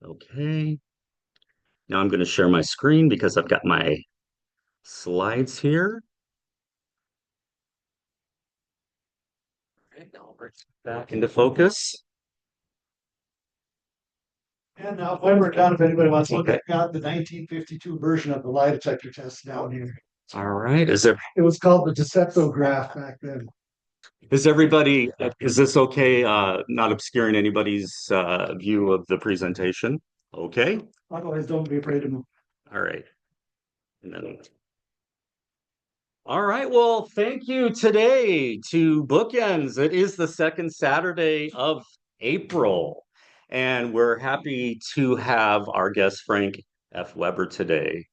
Okay. Now I'm going to share my screen because I've got my slides here. Okay, now I'll bring it back into focus. And now, when we're done, if anybody wants to look at the 1952 version of the lie detector test down here. All right. It was called the Deceptograph back then. Is everybody, is this okay? Not obscuring anybody's view of the presentation? Okay. Otherwise, don't be afraid to move. All right. And then, all right. Well, thank you today to Bookends. It is the second Saturday of April, and we're happy to have our guest Frank F. Weber today.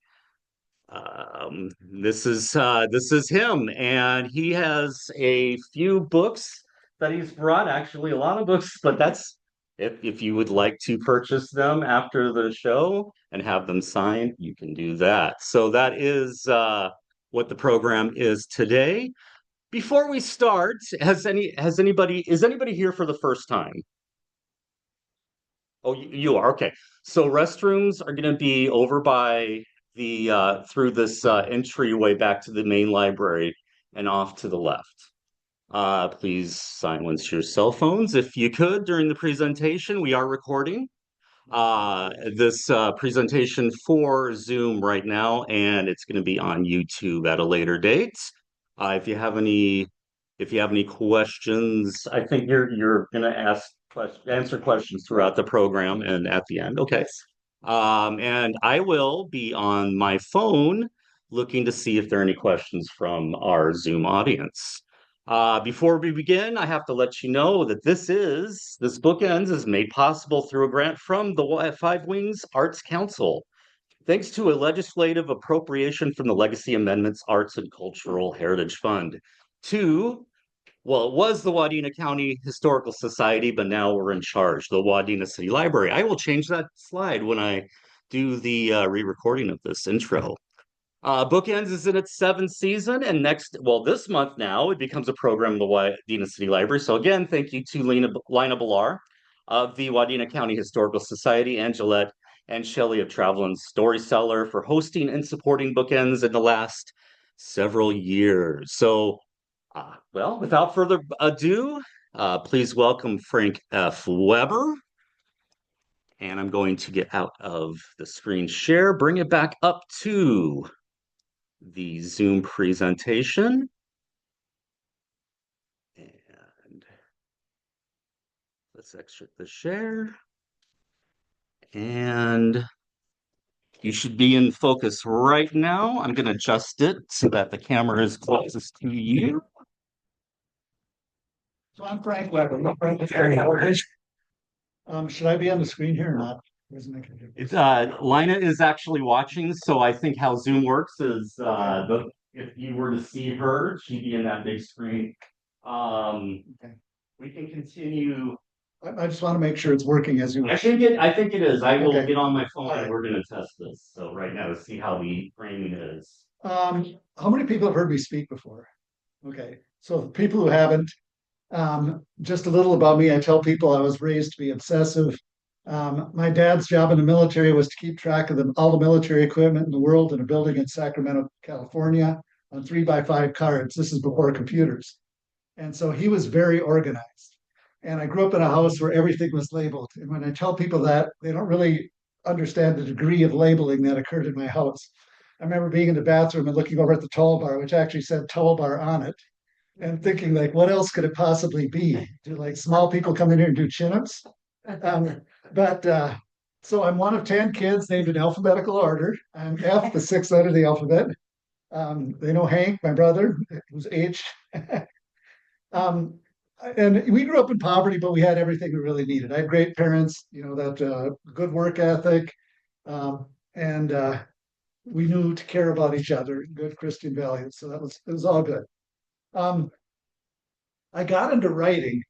This is him, and he has a few books that he's brought. Actually, a lot of books, but that's if you would like to purchase them after the show and have them signed, you can do that. So that is what the program is today. Before we start, has anybody is anybody here for the first time? Oh, you are okay. So restrooms are going to be over by the through this entryway back to the main library and off to the left. Please silence your cell phones if you could during the presentation. We are recording this presentation for Zoom right now, and it's going to be on YouTube at a later date. If you have any questions, I think you're going to answer questions throughout the program and at the end. Okay. And I will be on my phone looking to see if there are any questions from our Zoom audience. Before we begin, I have to let you know that this Bookends is made possible through a grant from the Five Wings Arts Council. Thanks to a legislative appropriation from the Legacy Amendments Arts and Cultural Heritage Fund. To, well, it was the Wadena County Historical Society, but now we're in charge, the Wadena City Library. I will change that slide when I do the re-recording of this intro. Bookends is in its seventh season, and this month now, it becomes a program of the Wadena City Library. So again, thank you to Lina Bilar of the Wadena County Historical Society, and Gillette and Shelley of Travel and Story Cellar for hosting and supporting Bookends in the last several years. So, well, without further ado, please welcome Frank F. Weber. And I'm going to get out of the screen share, bring it back up to the Zoom presentation. And let's exit the share. And you should be in focus right now. I'm going to adjust it so that the camera is closest to you. So I'm Frank Weber. Should I be on the screen here or not? Lina is actually watching, so I think how Zoom works is if you were to see her, she'd be in that big screen. Okay. We can continue. I just want to make sure it's working as you. I think it is. I will get on my phone and we're going to test this. So right now to see how the framing is. How many people have heard me speak before? Okay, so people who haven't, just a little about me. I tell people I was raised to be obsessive. My dad's job in the military was to keep track of all the military equipment in the world in a building in Sacramento, California, on 3x5 cards. This is before computers. And so he was very organized. And I grew up in a house where everything was labeled. And when I tell people that, they don't really understand the degree of labeling that occurred in my house. I remember being in the bathroom and looking over at the tall bar, which actually said tall bar on it, and thinking, like, what else could it possibly be? Do like small people come in here and do chin-ups? But so I'm one of 10 kids named in alphabetical order. I'm F, the sixth letter of the alphabet. They know Hank, my brother, who's H. um, and we grew up in poverty, but we had everything we really needed. I had great parents, that good work ethic, and we knew to care about each other, good Christian values. So it was all good. I got into writing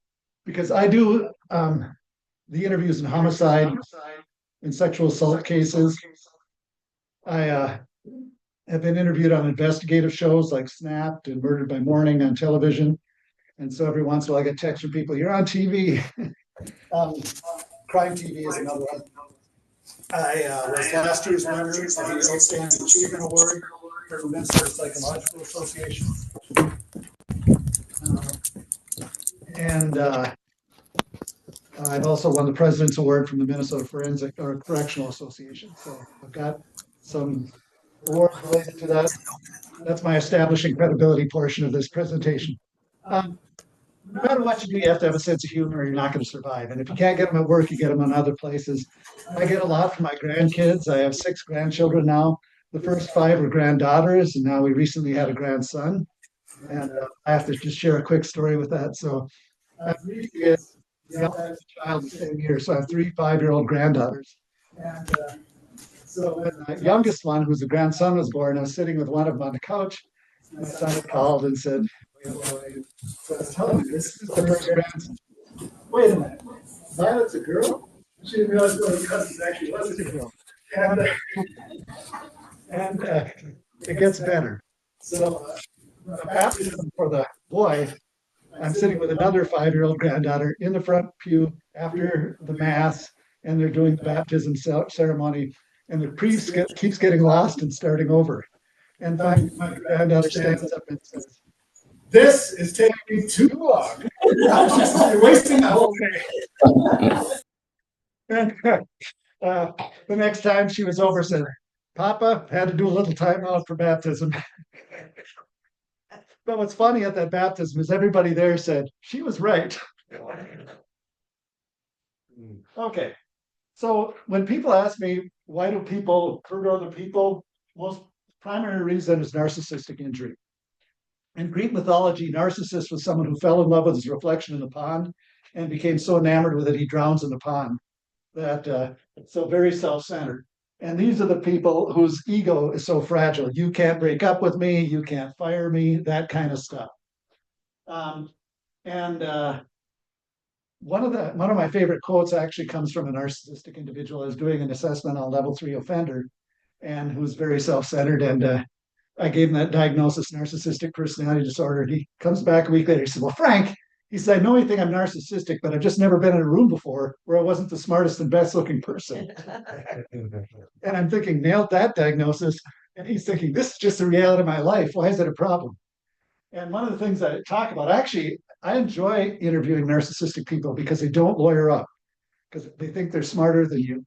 because I do the interviews in homicide and sexual assault cases. I have been interviewed on investigative shows like Snapped and Murdered by Morning on television. And so every once in a while I get texts from people, you're on TV. um, Crime TV is another one. I was last year's winner of the Outstanding Achievement Award for the Minnesota Psychological Association. And I've also won the President's Award from the Minnesota Forensic or Correctional Association. So I've got some awards related to that. That's my establishing credibility portion of this presentation. Um, no matter what you do, you have to have a sense of humor, or you're not going to survive. And if you can't get them at work, you get them in other places. I get a lot from my grandkids. I have 6 grandchildren now. The first 5 were granddaughters, and now we recently had a grandson. And I have to just share a quick story with that. So I have 3 kids. We all had a child the same year. So I have 3 5-year-old granddaughters. And so when the youngest one, who's a grandson, was born, I was sitting with one of them on the couch. My son had called and said, so I was telling you, this is the first grandson. Wait a minute, Violet's a girl? She didn't realize one of the cousins actually was a girl. And it gets better. So the baptism for the boy, I'm sitting with another 5-year-old granddaughter in the front pew after the mass, and they're doing the baptism ceremony, and the priest keeps getting lost and starting over. And finally, my granddaughter stands up and says, "This is taking me too long. You're wasting the whole day." And the next time she was over, said, "Papa, had to do a little time out for baptism." But what's funny at that baptism is everybody there said, "She was right." Okay. So when people ask me, why do people hurt other people? Most primary reason is narcissistic injury. In Greek mythology, Narcissus was someone who fell in love with his reflection in the pond and became so enamored with it he drowns in the pond. That so very self-centered. And these are the people whose ego is so fragile. You can't break up with me, you can't fire me, that kind of stuff. And one of my favorite quotes actually comes from a narcissistic individual. I was doing an assessment on level 3 offender, and who's very self-centered. And I gave him that diagnosis, narcissistic personality disorder. And he comes back a week later. He said, "Well, Frank," he said, "I know you think I'm narcissistic, but I've just never been in a room before where I wasn't the smartest and best looking person." And I'm thinking, nailed that diagnosis. And he's thinking, this is just the reality of my life. Why is it a problem? And one of the things I talk about, actually, I enjoy interviewing narcissistic people because they don't lawyer up, because they think they're smarter than you.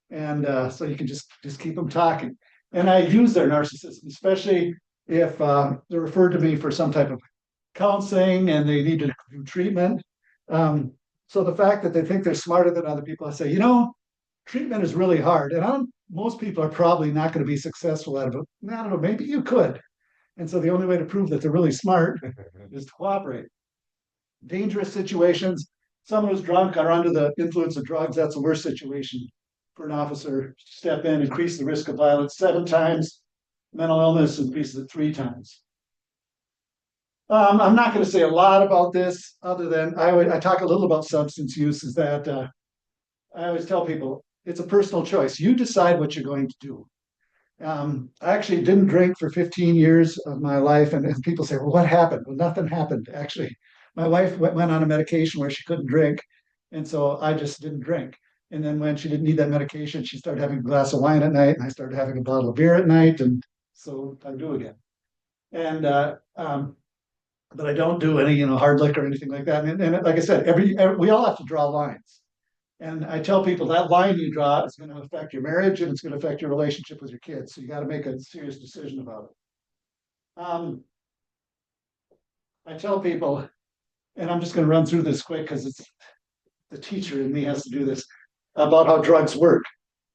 And so you can just keep them talking. And I use their narcissism, especially if they're referred to me for some type of counseling and they need to do treatment. So the fact that they think they're smarter than other people, I say, treatment is really hard. And most people are probably not going to be successful at it, but I don't know, maybe you could. And so the only way to prove that they're really smart is to cooperate. Dangerous situations, someone who's drunk or under the influence of drugs, that's the worst situation for an officer to step in, increase the risk of violence 7 times, mental illness increases it 3 times. I'm not going to say a lot about this other than I talk a little about substance use, is that I always tell people it's a personal choice. You decide what you're going to do. I actually didn't drink for 15 years of my life, and people say, "Well, what happened?" Well, nothing happened, actually. My wife went on a medication where she couldn't drink, and so I just didn't drink. And then when she didn't need that medication, she started having a glass of wine at night, and I started having a bottle of beer at night, and so I do again. And but I don't do any, hard liquor or anything like that. And like I said, we all have to draw lines. And I tell people that line you draw is going to affect your marriage and it's going to affect your relationship with your kids. So you got to make a serious decision about it. I tell people, and I'm just going to run through this quick because it's the teacher in me has to do this, about how drugs work.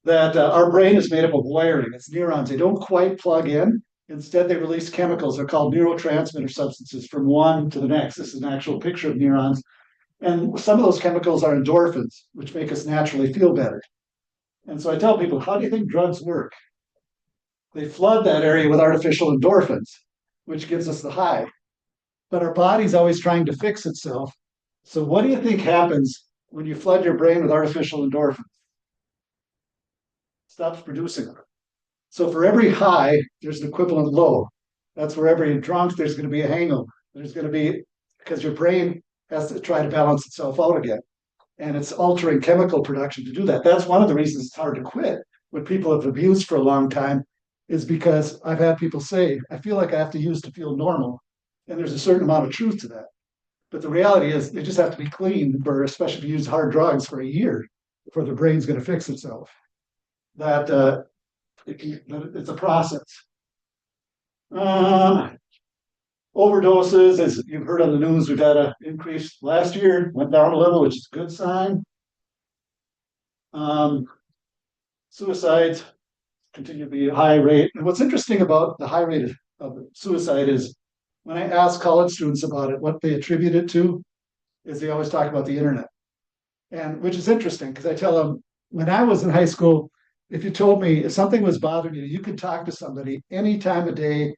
That our brain is made up of wiring. It's neurons. They don't quite plug in. Instead, they release chemicals. They're called neurotransmitter substances from one to the next. This is an actual picture of neurons. And some of those chemicals are endorphins, which make us naturally feel better. And so I tell people, how do you think drugs work? They flood that area with artificial endorphins, which gives us the high. But our body's always trying to fix itself. So what do you think happens when you flood your brain with artificial endorphins? It stops producing them. So for every high, there's an equivalent low. That's for every drunk, there's going to be a hangover. There's going to be, because your brain has to try to balance itself out again. And it's altering chemical production to do that. That's one of the reasons it's hard to quit, what people have abused for a long time is because I've had people say, I feel like I have to use to feel normal. And there's a certain amount of truth to that. But the reality is they just have to be clean for, especially if you use hard drugs for a year before the brain's going to fix itself. That it's a process. Overdoses, as you've heard on the news, we've had an increase last year, went down a little, which is a good sign. Suicides continue to be a high rate. And what's interesting about the high rate of suicide is when I ask college students about it, what they attribute it to is they always talk about the internet. And which is interesting because I tell them when I was in high school, if you told me if something was bothering you, you could talk to somebody any time of day,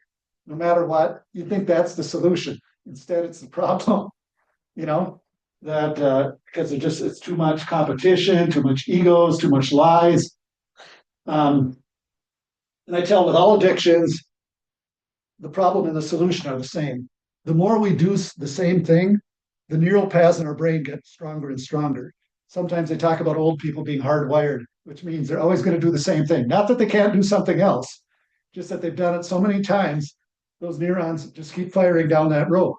no matter what, you think that's the solution. Instead, it's the problem, you know, that because it's too much competition, too much egos, too much lies. And I tell with all addictions, the problem and the solution are the same. The more we do the same thing, the neural paths in our brain get stronger and stronger. Sometimes they talk about old people being hardwired, which means they're always going to do the same thing. Not that they can't do something else, just that they've done it so many times, those neurons just keep firing down that road.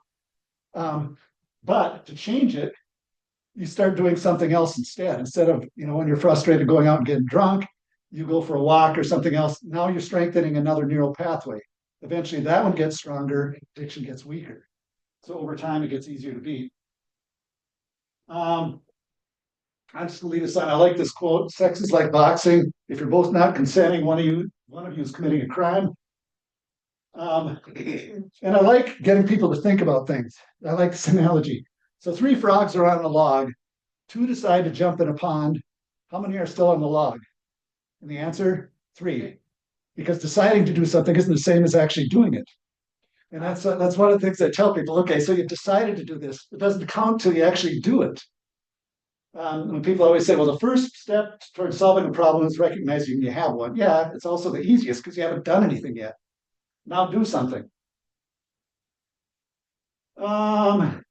But to change it, you start doing something else instead. Instead of, when you're frustrated going out and getting drunk, you go for a walk or something else. Now you're strengthening another neural pathway. Eventually that one gets stronger, addiction gets weaker. So over time, it gets easier to beat. I'm just gonna leave this on. I like this quote: "Sex is like boxing. If you're both not consenting, one of you is committing a crime." And I like getting people to think about things. I like this analogy. So 3 frogs are on a log. 2 decide to jump in a pond. How many are still on the log? And the answer, 3. Because deciding to do something isn't the same as actually doing it. And that's one of the things I tell people. Okay, so you've decided to do this. It doesn't count till you actually do it. When people always say, well, the first step towards solving a problem is recognizing you have one. Yeah, it's also the easiest because you haven't done anything yet. Now do something. The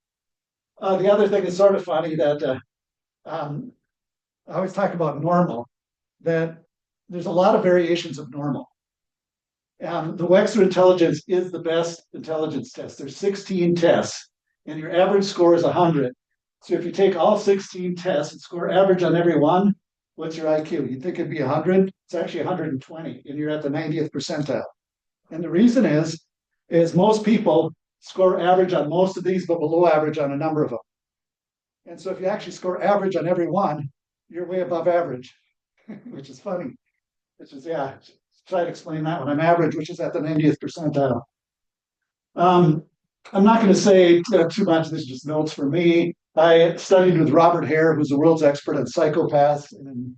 other thing is sort of funny that I always talk about normal, that there's a lot of variations of normal. The Wechsler intelligence is the best intelligence test. There's 16 tests, and your average score is 100. So if you take all 16 tests and score average on every one, what's your IQ? You'd think it'd be 100. It's actually 120, and you're at the 90th percentile. And the reason is most people score average on most of these, but below average on a number of them. And so if you actually score average on every one, you're way above average, which is funny. Which is, try to explain that one. I'm average, which is at the 90th percentile. I'm not going to say too much. This is just notes for me. I studied with Robert Hare, who's the world's expert on psychopaths in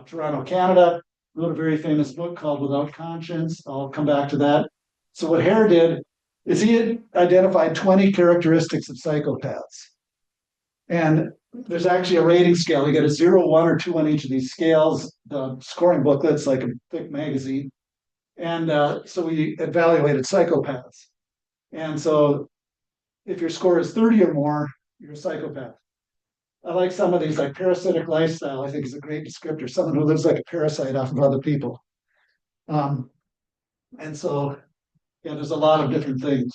Toronto, Canada. Wrote a very famous book called Without Conscience. I'll come back to that. So what Hare did is he had identified 20 characteristics of psychopaths. And there's actually a rating scale. You get a 0, 1, or 2 on each of these scales. The scoring booklet's like a thick magazine. And so we evaluated psychopaths. And so if your score is 30 or more, you're a psychopath. I like some of these, like parasitic lifestyle, I think is a great descriptor. Someone who lives like a parasite off of other people. And so, there's a lot of different things.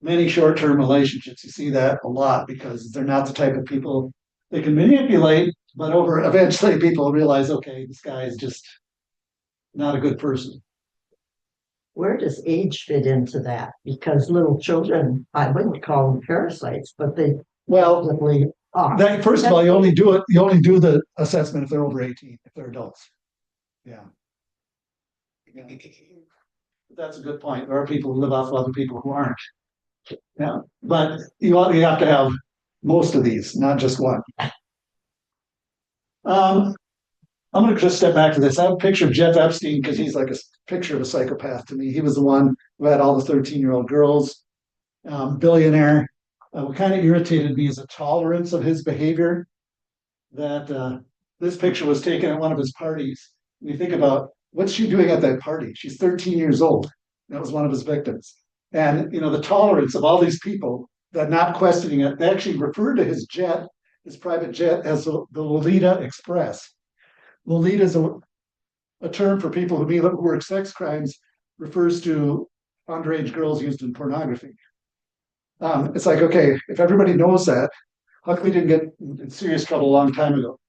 Many short-term relationships, you see that a lot because they're not the type of people they can manipulate, but eventually people realize, okay, this guy is just not a good person. Where does age fit into that? Because little children, I wouldn't call them parasites, but they definitely are. First of all, you only do the assessment if they're over 18, if they're adults. Yeah. That's a good point. There are people who live off of other people who aren't. Yeah, but you have to have most of these, not just one. I'm going to just step back to this. I have a picture of Jeff Epstein because he's like a picture of a psychopath to me. He was the one who had all the 13-year-old girls, billionaire. What kind of irritated me is the tolerance of his behavior. That this picture was taken at one of his parties. And you think about what's she doing at that party? She's 13 years old. That was one of his victims. And the tolerance of all these people that not questioning it, they actually referred to his private jet, as the Lolita Express. Lolita is a term for people who work sex crimes refers to underage girls used in pornography. It's like, okay, if everybody knows that, how come we didn't get in serious trouble a long time ago?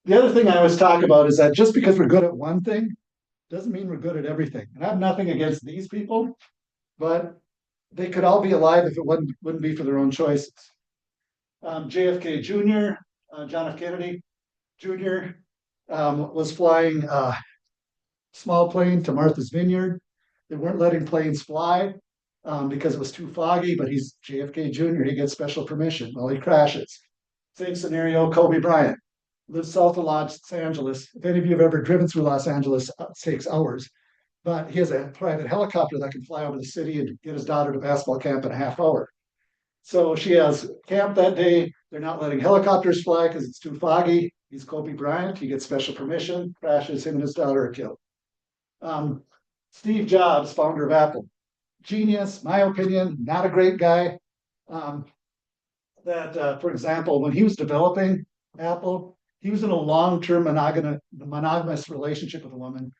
The other thing I always talk about is that just because we're good at one thing doesn't mean we're good at everything. And I have nothing against these people, but they could all be alive if it wouldn't be for their own choices. JFK Jr., John F. Kennedy Jr. Was flying a small plane to Martha's Vineyard. They weren't letting planes fly because it was too foggy, but he's JFK Jr., he gets special permission. Well, he crashes. Same scenario, Kobe Bryant lives south of Los Angeles. If any of you have ever driven through Los Angeles, it takes hours. But he has a private helicopter that can fly over the city and get his daughter to basketball camp in a half hour. So she has camp that day. They're not letting helicopters fly because it's too foggy. He's Kobe Bryant. He gets special permission, crashes, him and his daughter are killed. Steve Jobs, founder of Apple. Genius, my opinion, not a great guy. For example, when he was developing Apple, he was in a long-term monogamous relationship with a woman.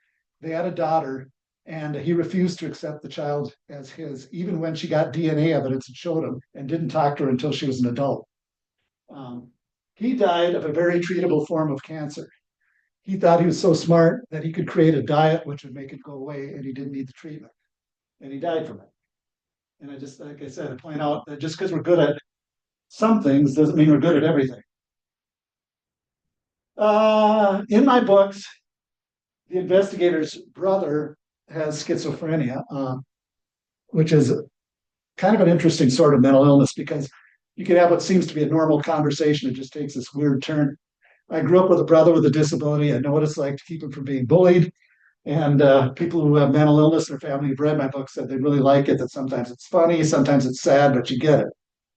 They had a daughter, and he refused to accept the child as his, even when she got DNA evidence and showed him, and didn't talk to her until she was an adult. He died of a very treatable form of cancer. He thought he was so smart that he could create a diet which would make it go away, and he didn't need the treatment. And he died from it. And I just, like I said, I point out that just because we're good at some things doesn't mean we're good at everything. In my books, the investigator's brother has schizophrenia, which is kind of an interesting sort of mental illness because you could have what seems to be a normal conversation. It just takes this weird turn. I grew up with a brother with a disability. I know what it's like to keep him from being bullied. And people who have mental illness in their family who've read my book said they really like it, that sometimes it's funny, sometimes it's sad, but you get it.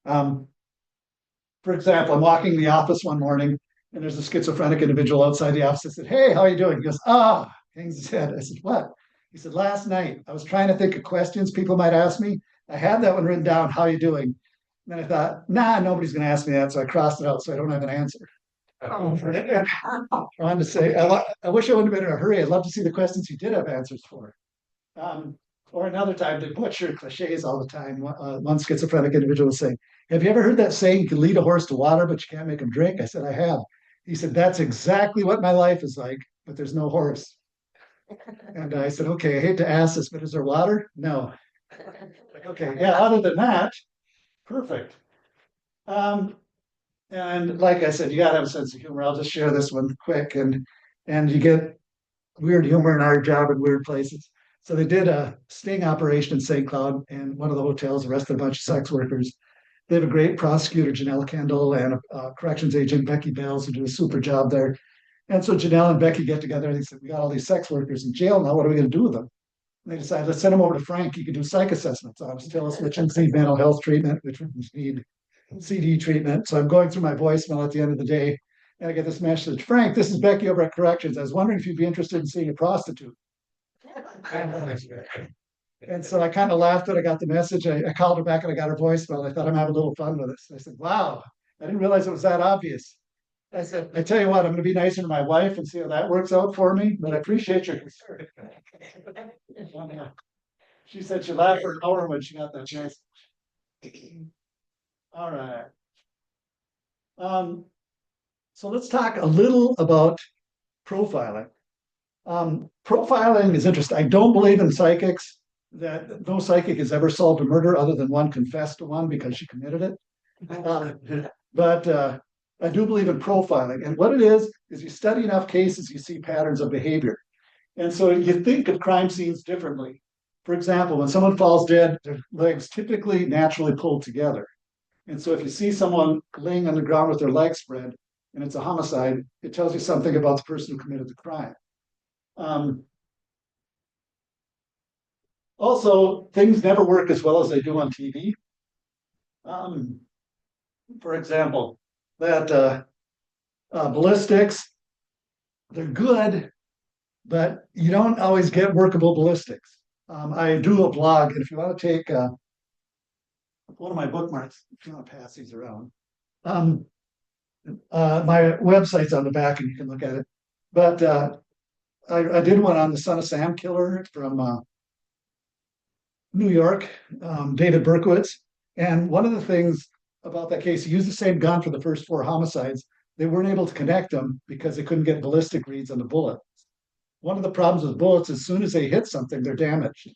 For example, I'm walking in the office one morning and there's a schizophrenic individual outside the office. I said, "Hey, how are you doing?" He goes, hangs his head. I said, "What?" He said, "Last night, I was trying to think of questions people might ask me. I had that one written down, how are you doing?" And then I thought, nah, nobody's going to ask me that. So I crossed it out so I don't have an answer. I wanted to say, I wish I wouldn't have been in a hurry. I'd love to see the questions you did have answers for. Or another time, they butcher cliches all the time. One schizophrenic individual was saying, "Have you ever heard that saying, you can lead a horse to water, but you can't make him drink?" I said, "I have." He said, "That's exactly what my life is like, but there's no horse." And I said, "Okay, I hate to ask this, but is there water?" "No." Like, okay, yeah, other than that, perfect. And like I said, you gotta have a sense of humor. I'll just share this one quick, and you get weird humor in our job in weird places. So they did a sting operation in St. Cloud, and one of the hotels arrested a bunch of sex workers. They have a great prosecutor, Janelle Kendall, and a corrections agent, Becky Bales, who do a super job there. And so Janelle and Becky get together and they said, "We got all these sex workers in jail now. What are we going to do with them?" And they decided, let's send them over to Frank. He can do psych assessments on them, tell us which ones need mental health treatment, which ones need CD treatment. So I'm going through my voicemail at the end of the day, and I get this message: "Frank, this is Becky over at Corrections. I was wondering if you'd be interested in seeing a prostitute." And so I kind of laughed when I got the message. I called her back and I got her voicemail. I thought, I'm having a little fun with this. I said, "Wow, I didn't realize it was that obvious." I said, "I tell you what, I'm going to be nicer to my wife and see how that works out for me, but I appreciate your concern." She said she laughed for an hour when she got that chance. All right. So let's talk a little about profiling. Profiling is interesting. I don't believe in psychics, that no psychic has ever solved a murder other than one confessed to one because she committed it. But I do believe in profiling. And what it is you study enough cases, you see patterns of behavior. And so you think of crime scenes differently. For example, when someone falls dead, their legs typically naturally pulled together. And so if you see someone laying on the ground with their legs spread and it's a homicide, it tells you something about the person who committed the crime. Also, things never work as well as they do on TV. For example, that ballistics, they're good, but you don't always get workable ballistics. I do a blog, and if you want to take one of my bookmarks, if you want to pass these around, my website's on the back and you can look at it. But I did one on the Son of Sam killer from New York, David Berkowitz. And one of the things about that case, he used the same gun for the first 4 homicides. They weren't able to connect them because they couldn't get ballistic reads on the bullet. One of the problems with bullets, as soon as they hit something, they're damaged.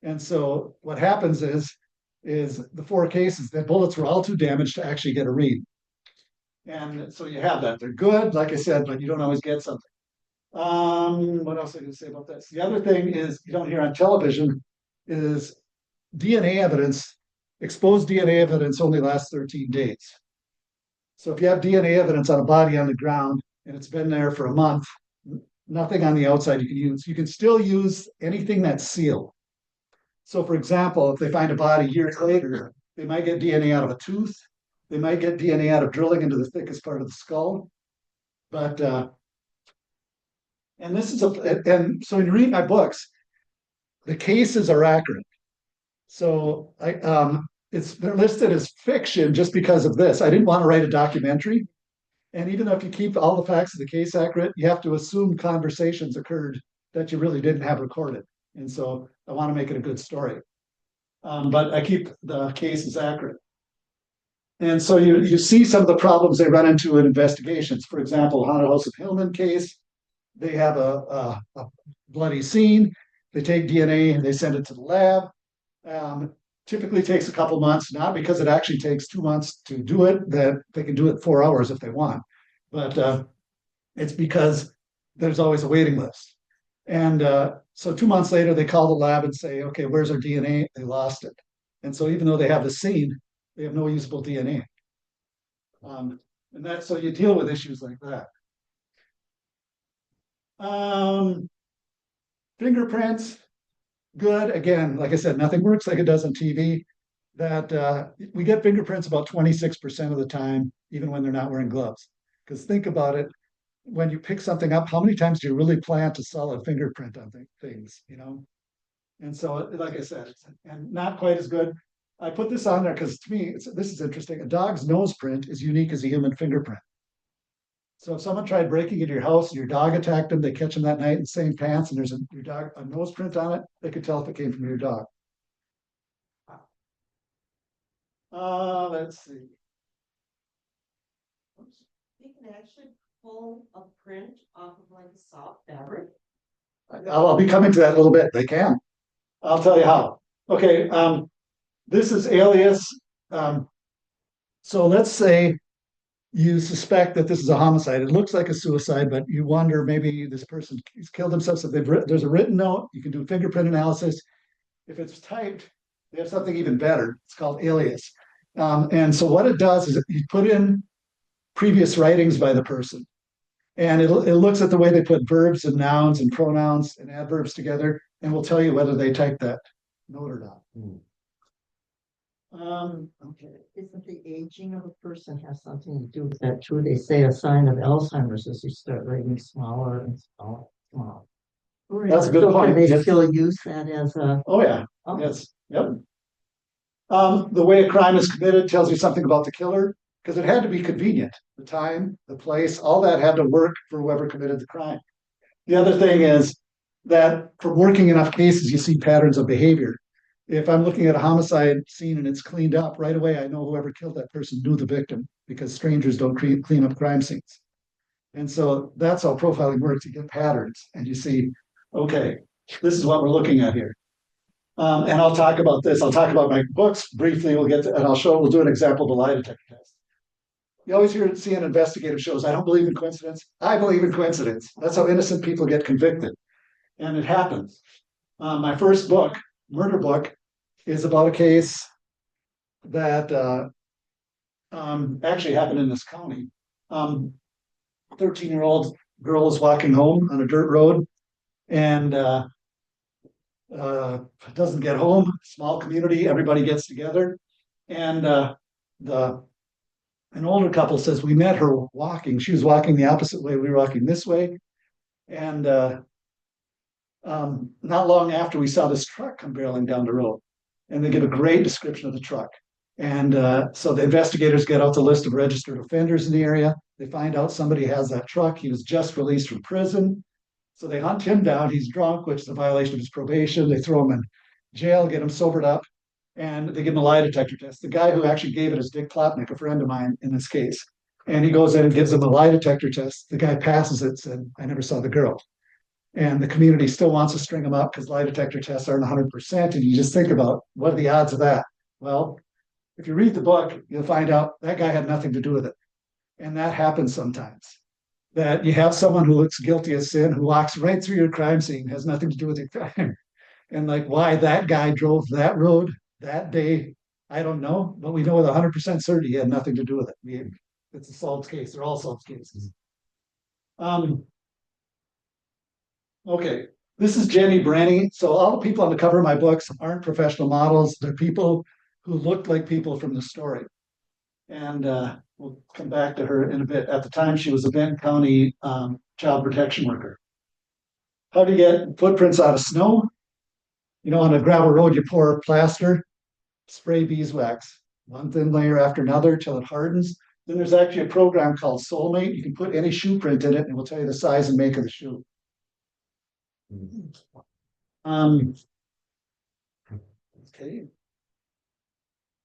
And so what happens is the 4 cases, the bullets were all too damaged to actually get a read. And so you have that. They're good, like I said, but you don't always get something. What else am I going to say about this? The other thing is you don't hear on television is DNA evidence, exposed DNA evidence only lasts 13 days. So if you have DNA evidence on a body on the ground and it's been there for a month, nothing on the outside you can use. You can still use anything that's sealed. So for example, if they find a body years later, they might get DNA out of a tooth. They might get DNA out of drilling into the thickest part of the skull. But and this is and so when you read my books, the cases are accurate. So they're listed as fiction just because of this. I didn't want to write a documentary. And even though if you keep all the facts of the case accurate, you have to assume conversations occurred that you really didn't have recorded. And so I want to make it a good story. But I keep the cases accurate. And so you see some of the problems they run into in investigations. For example, Haunted House of Hillman case, they have a bloody scene. They take DNA and they send it to the lab. Typically takes a couple months, not because it actually takes 2 months to do it, that they can do it 4 hours if they want. But it's because there's always a waiting list. And so 2 months later, they call the lab and say, okay, where's our DNA? They lost it. And so even though they have the scene, they have no usable DNA. And that's so you deal with issues like that. Fingerprints, good. Again, like I said, nothing works like it does on TV. That we get fingerprints about 26% of the time, even when they're not wearing gloves. Because think about it, when you pick something up, how many times do you really plant a solid fingerprint on things, you know? And so, like I said, and not quite as good. I put this on there because to me, this is interesting. A dog's nose print is unique as a human fingerprint. So if someone tried breaking into your house and your dog attacked them, they catch them that night in the same pants and there's a nose print on it, they could tell if it came from your dog. Let's see. You can actually pull a print off of like a soft fabric. I'll be coming to that in a little bit. They can. I'll tell you how. Okay. This is alias. So let's say you suspect that this is a homicide. It looks like a suicide, but you wonder maybe this person has killed himself. So there's a written note. You can do fingerprint analysis. If it's typed, they have something even better. It's called alias. And so what it does is you put in previous writings by the person. And it looks at the way they put verbs and nouns and pronouns and adverbs together and will tell you whether they typed that note or not. Okay. Isn't the aging of a person has something to do with that too? They say a sign of Alzheimer's is you start writing smaller and smaller. That's a good point. They still use that as a. Oh yeah. Oh. Yes. Yep. The way a crime is committed tells you something about the killer because it had to be convenient. The time, the place, all that had to work for whoever committed the crime. The other thing is that from working enough cases, you see patterns of behavior. If I'm looking at a homicide scene and it's cleaned up right away, I know whoever killed that person knew the victim because strangers don't clean up crime scenes. And so that's how profiling works. You get patterns and you see, okay, this is what we're looking at here. And I'll talk about this. I'll talk about my books briefly. We'll get to, and we'll do an example of a lie detector test. You always see in investigative shows, I don't believe in coincidence. I believe in coincidence. That's how innocent people get convicted. And it happens. My first book, murder book, is about a case that actually happened in this county. 13-year-old girl is walking home on a dirt road and doesn't get home. Small community, everybody gets together. And an older couple says, we met her walking. She was walking the opposite way. We were walking this way. And not long after, we saw this truck come barreling down the road. And they give a great description of the truck. And so the investigators get out the list of registered offenders in the area. They find out somebody has that truck. He was just released from prison. So they hunt him down. He's drunk, which is a violation of his probation. They throw him in jail, get him sobered up, and they give him a lie detector test. The guy who actually gave it is Dick Klopnick, a friend of mine in this case. And he goes in and gives him a lie detector test. The guy passes it, said, I never saw the girl. And the community still wants to string them up because lie detector tests aren't 100%. And you just think about what are the odds of that? Well, if you read the book, you'll find out that guy had nothing to do with it. And that happens sometimes. That you have someone who looks guilty of sin, who walks right through your crime scene, has nothing to do with your crime. And like why that guy drove that road that day, I don't know. But we know with 100% certainty he had nothing to do with it. It's a solved case. They're all solved cases. Okay, this is Jenny Brenny. So all the people on the cover of my books aren't professional models. They're people who looked like people from the story. And we'll come back to her in a bit. At the time, she was a Benton County child protection worker. How do you get footprints out of snow? You know, on a gravel road, you pour plaster, spray beeswax, one thin layer after another till it hardens. Then there's actually a program called Soulmate. You can put any shoe print in it and it will tell you the size and make of the shoe. Okay.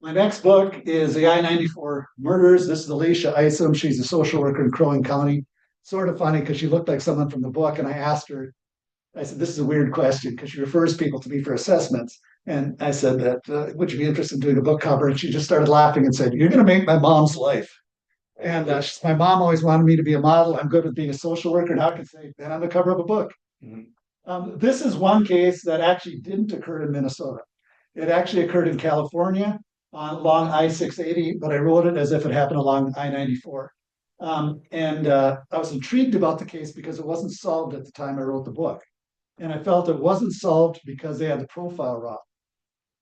My next book is the I-94 Murders. This is Alicia Isom. She's a social worker in Crow Wing County. Sort of funny because she looked like someone from the book. And I asked her, I said, this is a weird question because she refers people to me for assessments. And I said that, would you be interested in doing a book cover? And she just started laughing and said, you're going to make my mom's life. And my mom always wanted me to be a model. I'm good with being a social worker. Now I can say, then on the cover of a book. This is one case that actually didn't occur in Minnesota. It actually occurred in California along I-680, but I wrote it as if it happened along I-94. I was intrigued about the case because it wasn't solved at the time I wrote the book. And I felt it wasn't solved because they had the profile wrong.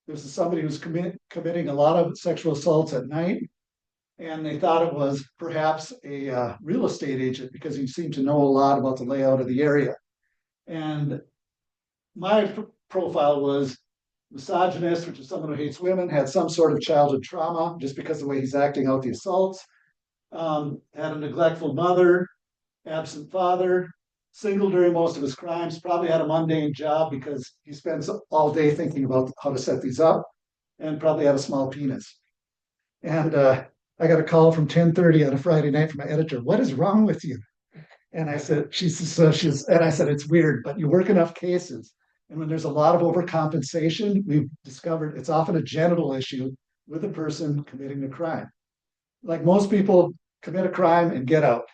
This is somebody who's committing a lot of sexual assaults at night, and they thought it was perhaps a real estate agent because he seemed to know a lot about the layout of the area. And my profile was misogynist, which is someone who hates women, had some sort of childhood trauma just because of the way he's acting out the assaults, had a neglectful mother, absent father, single during most of his crimes, probably had a mundane job because he spends all day thinking about how to set these up, and probably had a small penis. And I got a call from 10:30 on a Friday night from my editor. What is wrong with you? And I said, and I said, it's weird, but you work enough cases. And when there's a lot of overcompensation, we've discovered it's often a genital issue with a person committing the crime. Like most people commit a crime and get out.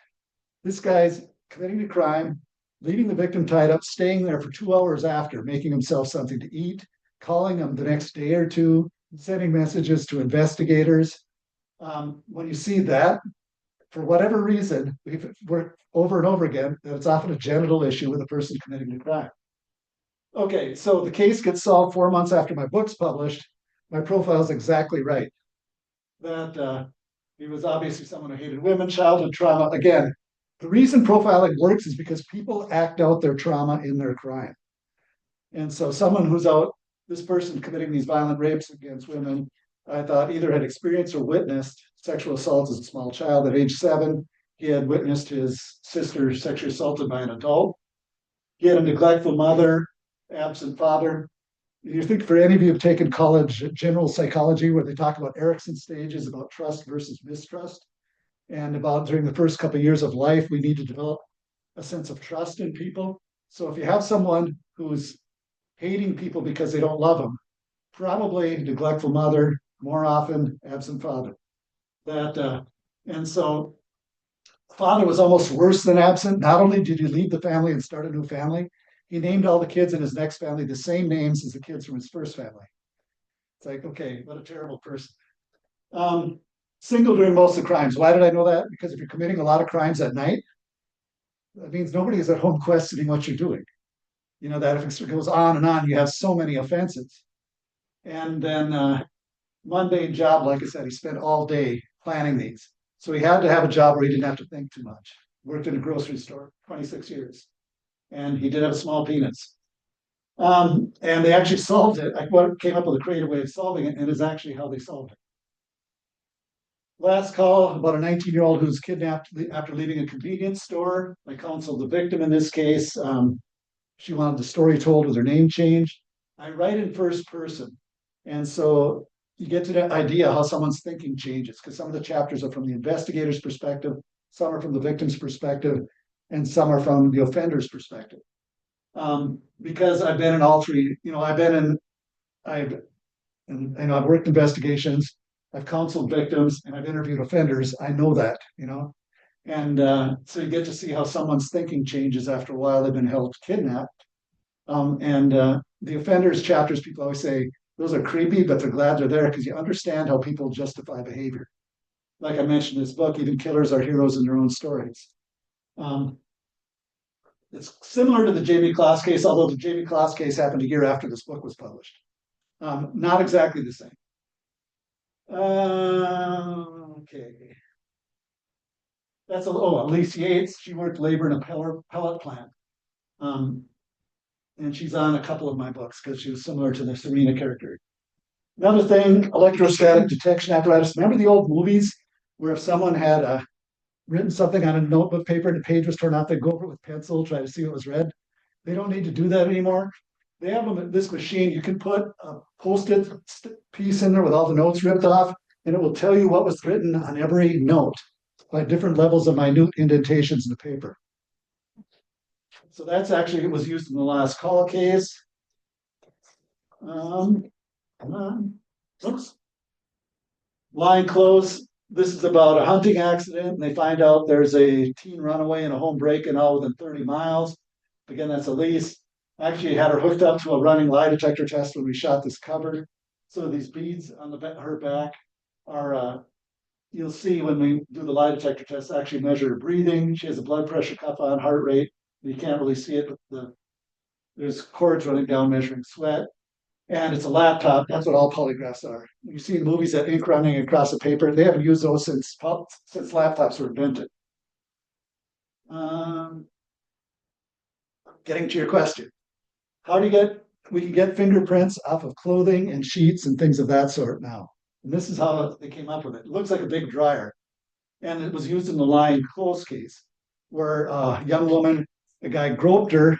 This guy's committing the crime, leaving the victim tied up, staying there for 2 hours after, making himself something to eat, calling them the next day or two, sending messages to investigators. When you see that, for whatever reason, we've worked over and over again that it's often a genital issue with a person committing the crime. Okay, so the case gets solved 4 months after my book's published. My profile is exactly right. That he was obviously someone who hated women, childhood trauma. Again, the reason profiling works is because people act out their trauma in their crime. And so someone who's out, this person committing these violent rapes against women, I thought either had experienced or witnessed sexual assault as a small child. At age 7, he had witnessed his sister sexually assaulted by an adult. He had a neglectful mother, absent father. You think for any of you who've taken college general psychology, where they talk about Erikson stages, about trust versus mistrust, and about during the first couple of years of life, we need to develop a sense of trust in people. So if you have someone who's hating people because they don't love them, probably neglectful mother, more often absent father. And so father was almost worse than absent. Not only did he leave the family and start a new family, he named all the kids in his next family the same names as the kids from his first family. It's like, okay, what a terrible person. Single during most of the crimes. Why did I know that? Because if you're committing a lot of crimes at night, that means nobody is at home questioning what you're doing. You know, that if it goes on and on, you have so many offenses. And then mundane job, like I said, he spent all day planning these. So he had to have a job where he didn't have to think too much. Worked in a grocery store, 26 years. And he did have a small penis. And they actually solved it. I came up with a creative way of solving it, and is actually how they solved it. Last call about a 19-year-old who's kidnapped after leaving a convenience store. I counseled the victim in this case. She wanted the story told with her name changed. I write in first person. And so you get to that idea how someone's thinking changes because some of the chapters are from the investigator's perspective, some are from the victim's perspective, and some are from the offender's perspective. Because I've been in all three, I've I've worked investigations, I've counseled victims, and I've interviewed offenders. I know that, and so you get to see how someone's thinking changes after a while they've been held kidnapped. And the offenders chapters, people always say those are creepy, but they're glad they're there because you understand how people justify behavior. Like I mentioned in this book, even killers are heroes in their own stories. It's similar to the Jamie Kloss case, although the Jamie Kloss case happened a year after this book was published. Not exactly the same. Okay. That's Elise Yates. She worked labor in a pellet plant. And she's on a couple of my books because she was similar to the Serena character. Another thing, electrostatic detection apparatus. Remember the old movies where if someone had written something on a notebook paper and the page was torn out, they'd go over it with pencil, try to see what was read. They don't need to do that anymore. They have this machine. You can put a post-it piece in there with all the notes ripped off, and it will tell you what was written on every note by different levels of minute indentations in the paper. So that's actually, it was used in the last call case. Come on. Oops. Line close. This is about a hunting accident, and they find out there's a teen runaway and a home break-in all within 30 miles. Again, that's Elise. Actually had her hooked up to a running lie detector test when we shot this cover. So these beads on her back are, you'll see when we do the lie detector test, actually measure her breathing. She has a blood pressure cuff on, heart rate. You can't really see it, but there's cords running down measuring sweat. And it's a laptop. That's what all polygraphs are. You see in movies that ink running across the paper. They haven't used those since laptops were invented. Getting to your question. We can get fingerprints off of clothing and sheets and things of that sort now. And this is how they came up with it. It looks like a big dryer. And it was used in the lying clothes case where a young woman, a guy groped her,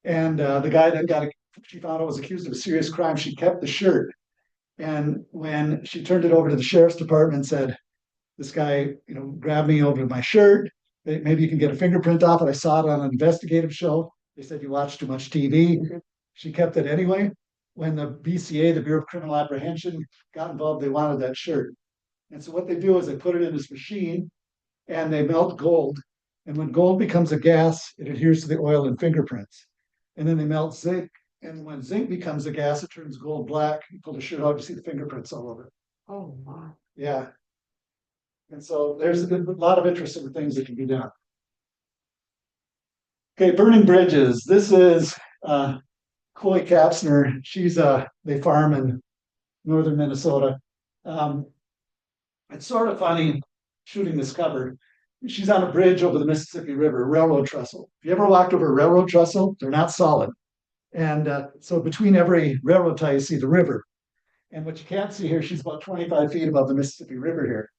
and the guy that she found out was accused of a serious crime. She kept the shirt. And when she turned it over to the sheriff's department and said, this guy, grabbed me over my shirt, maybe you can get a fingerprint off it. I saw it on an investigative show. They said you watch too much TV. She kept it anyway. When the BCA, the Bureau of Criminal Apprehension, got involved, they wanted that shirt. And so what they do is they put it in this machine and they melt gold. And when gold becomes a gas, it adheres to the oil and fingerprints. And then they melt zinc. And when zinc becomes a gas, it turns gold black. You pull the shirt out, you see the fingerprints all over it. Oh, wow. Yeah. And so there's a lot of interesting things that can be done. Okay, burning bridges. This is Chloe Kapsner. They farm in northern Minnesota. It's sort of funny shooting this cover. She's on a bridge over the Mississippi River, a railroad trestle. If you ever walked over a railroad trestle, they're not solid. And so between every railroad tie, you see the river. And what you can't see here, she's about 25 feet above the Mississippi River here.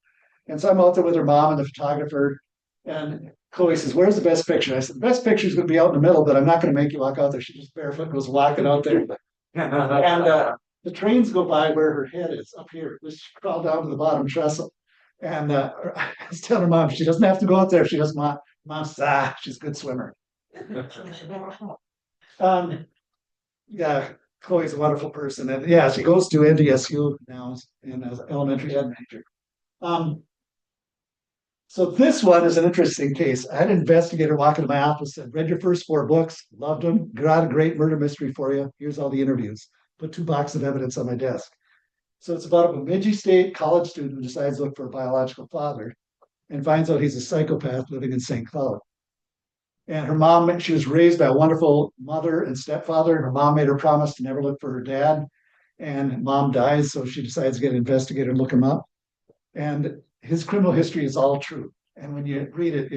And so I'm out there with her mom and the photographer. And Chloe says, where's the best picture? I said, the best picture is going to be out in the middle, but I'm not going to make you walk out there. She just barefoot goes walking out there. And the trains go by where her head is up here. She crawled down to the bottom trestle. And I was telling her mom, she doesn't have to go out there if she doesn't want. Mom says, she's a good swimmer. Yeah, Chloe's a wonderful person. And yeah, she goes to NDSU now in as elementary ed major. So this one is an interesting case. I had an investigator walk into my office and read your first 4 books, loved them, got a great murder mystery for you. Here's all the interviews. Put 2 boxes of evidence on my desk. So it's about a Bemidji State college student who decides to look for a biological father and finds out he's a psychopath living in St. Cloud. And her mom, she was raised by a wonderful mother and stepfather. And her mom made her promise to never look for her dad. And mom dies, so she decides to get an investigator and look him up. And his criminal history is all true. And when you read it,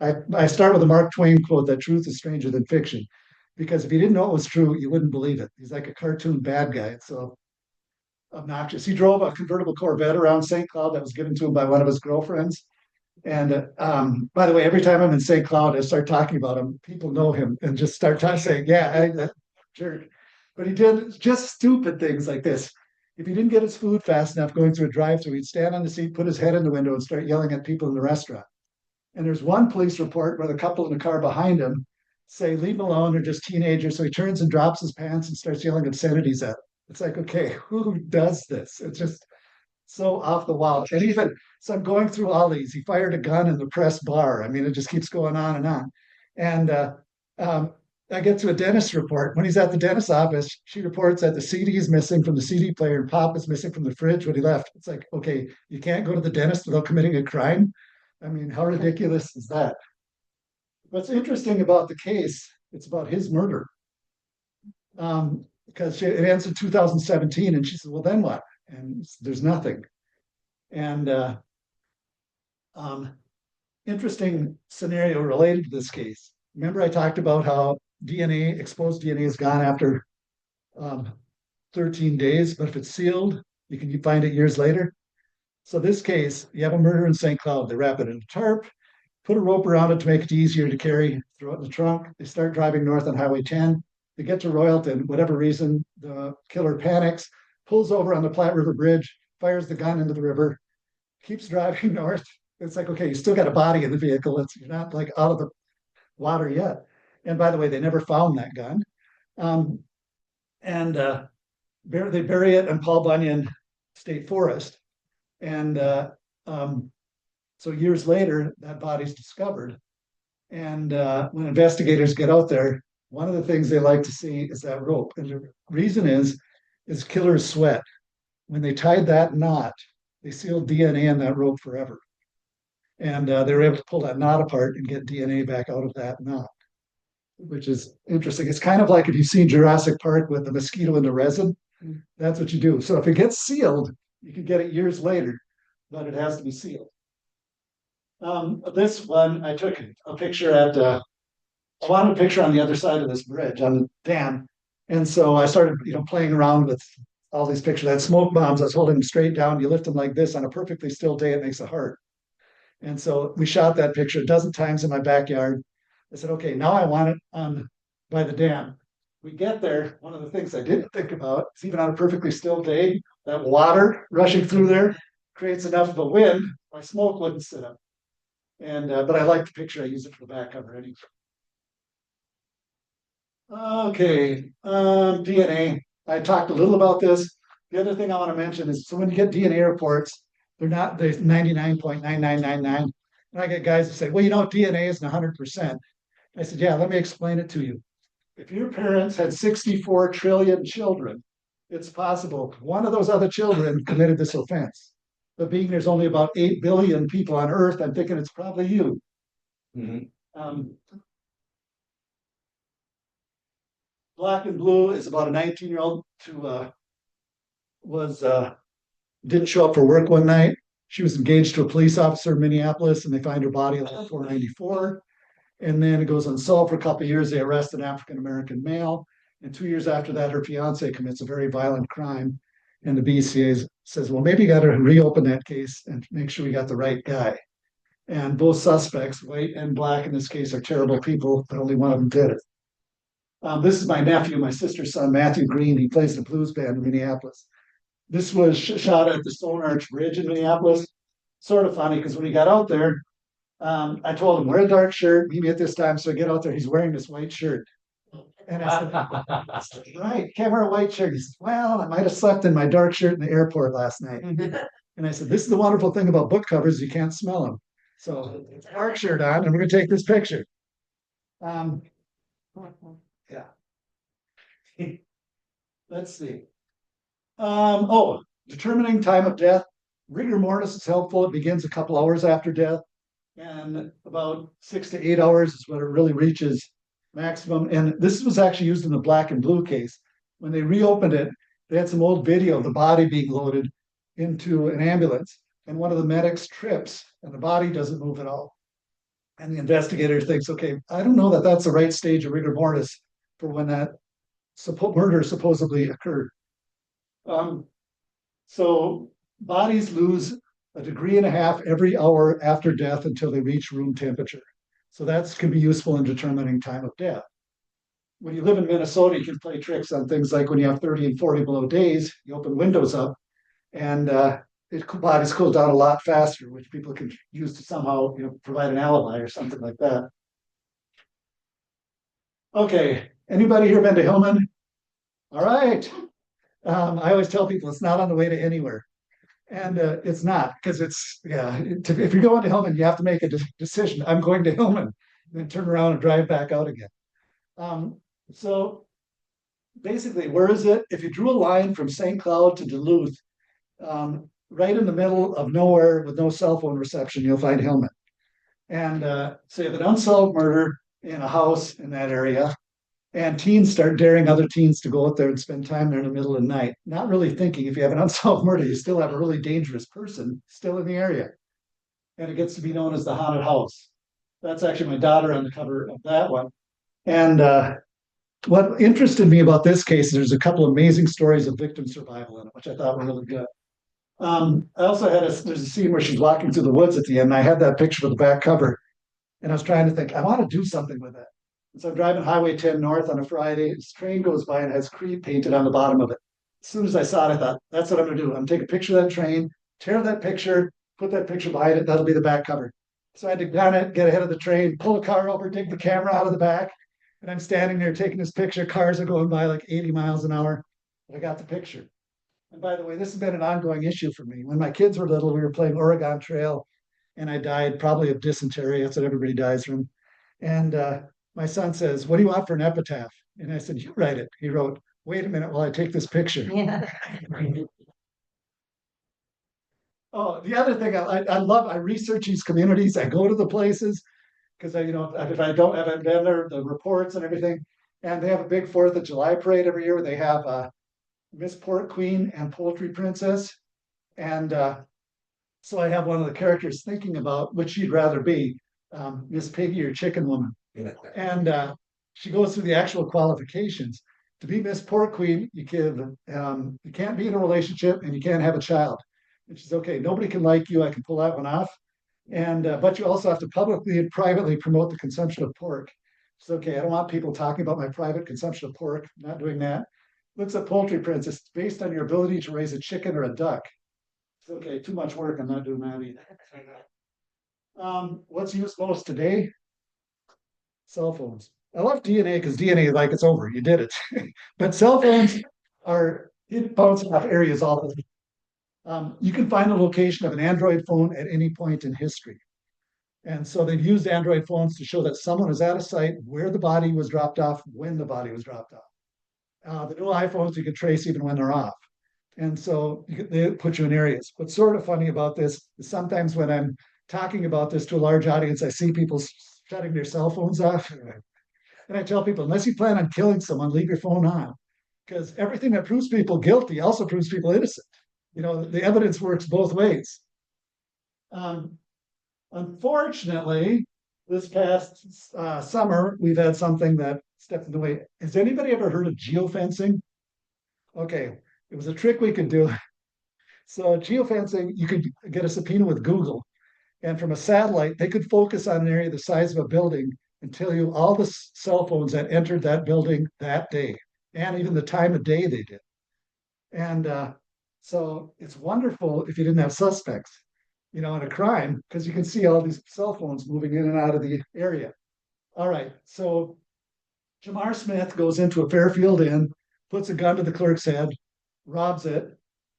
I start with a Mark Twain quote that truth is stranger than fiction. Because if you didn't know it was true, you wouldn't believe it. He's like a cartoon bad guy. It's so obnoxious. He drove a convertible Corvette around St. Cloud that was given to him by one of his girlfriends. And by the way, every time I'm in St. Cloud, I start talking about him. People know him and just start saying, "Yeah, that jerk." But he did just stupid things like this. If he didn't get his food fast enough going through a drive-through, he'd stand on the seat, put his head in the window, and start yelling at people in the restaurant. And there's one police report where the couple in the car behind him say, "Leave him alone, they're just teenagers." So he turns and drops his pants and starts yelling obscenities at them. It's like, okay, who does this? It's just so off the wall. And even so, I'm going through all these. He fired a gun in the press bar. I mean, it just keeps going on and on. And um, I get to a dentist report. When he's at the dentist's office, she reports that the CD is missing from the CD player and pop is missing from the fridge when he left. It's like, okay, you can't go to the dentist without committing a crime. I mean, how ridiculous is that? What's interesting about the case, it's about his murder. Because it ends in 2017, and she says, "Well, then what?" And there's nothing. And um, interesting scenario related to this case. Remember, I talked about how DNA, exposed DNA, is gone after um, 13 days, but if it's sealed, you can find it years later. So this case, you have a murder in St. Cloud. They wrap it in a tarp, put a rope around it to make it easier to carry, throw it in the trunk. They start driving north on Highway 10. They get to Royalton. Whatever reason, the killer panics, pulls over on the Platte River Bridge, fires the gun into the river, keeps driving north. It's like, okay, you still got a body in the vehicle. You're not like out of the water yet. And by the way, they never found that gun. Um, and they bury it in Paul Bunyan State Forest. And so years later, that body's discovered. And when investigators get out there, one of the things they like to see is that rope. And the reason is killer's sweat. When they tied that knot, they sealed DNA in that rope forever. And they were able to pull that knot apart and get DNA back out of that knot, which is interesting. It's kind of like if you've seen Jurassic Park with the mosquito in the resin, that's what you do. So if it gets sealed, you can get it years later, but it has to be sealed. This one, I took a picture at, I wanted a picture on the other side of this bridge on the dam. And so I started, playing around with all these pictures. I had smoke bombs. I was holding them straight down. You lift them like this on a perfectly still day, it makes a heart. And so we shot that picture a dozen times in my backyard. I said, okay, now I want it on by the dam. We get there. One of the things I didn't think about is even on a perfectly still day, that water rushing through there creates enough of a wind, my smoke wouldn't sit up. And but I like the picture. I use it for the back cover anyway. Okay, DNA. I talked a little about this. The other thing I want to mention is so when you get DNA reports, they're not the 99.9999. And I get guys that say, well, DNA isn't 100%. I said, yeah, let me explain it to you. If your parents had 64 trillion children, it's possible one of those other children committed this offense. But being there's only about 8 billion people on Earth, I'm thinking it's probably you. Mm-hmm. Black and Blue is about a 19-year-old who didn't show up for work one night. She was engaged to a police officer in Minneapolis, and they find her body at 494. And then it goes unsolved for a couple of years. They arrest an African-American male. And 2 years after that, her fiance commits a very violent crime. And the BCA says, well, maybe you got to reopen that case and make sure we got the right guy. And both suspects, white and black in this case, are terrible people, but only one of them did it. This is my nephew, my sister's son, Matthew Green. He plays the blues band in Minneapolis. This was shot at the Stone Arch Bridge in Minneapolis. Sort of funny because when he got out there, I told him, wear a dark shirt, meet me at this time. So I get out there, he's wearing this white shirt. And I said, right, can't wear a white shirt. He said, well, I might have slept in my dark shirt in the airport last night. And I said, this is the wonderful thing about book covers, you can't smell them. So dark shirt on, and we're gonna take this picture. Yeah. Let's see. Determining time of death. Rigor mortis is helpful. It begins a couple hours after death, and about 6 to 8 hours is when it really reaches maximum. And this was actually used in the Black and Blue case. When they reopened it, they had some old video of the body being loaded into an ambulance, and one of the medics trips, and the body doesn't move at all. And the investigator thinks, okay, I don't know that that's the right stage of rigor mortis for when that murder supposedly occurred. So bodies lose 1.5 degrees every hour after death until they reach room temperature. So that can be useful in determining time of death. When you live in Minnesota, you can play tricks on things like when you have 30 and 40 below days, you open windows up and bodies cool down a lot faster, which people can use to somehow provide an alibi or something like that. Okay, anybody here been to Hillman? All right. I always tell people it's not on the way to anywhere. And it's not, because if you're going to Hillman, you have to make a decision. I'm going to Hillman, and then turn around and drive back out again. So basically, where is it? If you drew a line from St. Cloud to Duluth, right in the middle of nowhere with no cell phone reception, you'll find Hillman. And so you have an unsolved murder in a house in that area. And teens start daring other teens to go out there and spend time there in the middle of the night, not really thinking if you have an unsolved murder, you still have a really dangerous person still in the area. And it gets to be known as the haunted house. That's actually my daughter on the cover of that one. And what interested me about this case is there's a couple amazing stories of victim survival in it, which I thought were really good. I also there's a scene where she's walking through the woods at the end. And I had that picture for the back cover. And I was trying to think, I want to do something with it. So I'm driving Highway 10 north on a Friday. This train goes by and has Creed painted on the bottom of it. As soon as I saw it, I thought, that's what I'm going to do. I'm going to take a picture of that train, tear that picture, put that picture behind it. That'll be the back cover. So I had to gun it, get ahead of the train, pull the car over, take the camera out of the back. And I'm standing there taking this picture. Cars are going by like 80 miles an hour. But I got the picture. And by the way, this has been an ongoing issue for me. When my kids were little, we were playing Oregon Trail, and I died probably of dysentery. That's what everybody dies from. And my son says, what do you want for an epitaph? And I said, you write it. He wrote, wait a minute while I take this picture. Yeah. Oh, the other thing I research these communities. I go to the places because if I haven't been there, the reports and everything. And they have a big 4th of July parade every year where they have Miss Pork Queen and Poultry Princess. And so I have one of the characters thinking about which she'd rather be, Miss Piggy or Chicken Woman. And she goes through the actual qualifications. To be Miss Pork Queen, you can't be in a relationship and you can't have a child. And she's okay. Nobody can like you. I can pull that one off. And but you also have to publicly and privately promote the consumption of pork. It's okay. I don't want people talking about my private consumption of pork. I'm not doing that. Looks at Poultry Princess. It's based on your ability to raise a chicken or a duck. It's okay. Too much work. I'm not doing that either. What's used most today? Cell phones. I love DNA because DNA, like it's over, you did it. But cell phones are it bounce off areas all the time. You can find the location of an Android phone at any point in history. And so they've used Android phones to show that someone is at a site where the body was dropped off, when the body was dropped off. The new iPhones you can trace even when they're off. And so they put you in areas. What's sort of funny about this is sometimes when I'm talking about this to a large audience, I see people shutting their cell phones off. And I tell people, unless you plan on killing someone, leave your phone on. Because everything that proves people guilty also proves people innocent. The evidence works both ways. Unfortunately, this past summer, we've had something that stepped in the way. Has anybody ever heard of geofencing? Okay, it was a trick we could do. So geofencing, you could get a subpoena with Google. And from a satellite, they could focus on an area the size of a building and tell you all the cell phones that entered that building that day, and even the time of day they did. And so it's wonderful if you didn't have suspects, in a crime, because you can see all these cell phones moving in and out of the area. All right, so Jamar Smith goes into a Fairfield Inn, puts a gun to the clerk's head, robs it,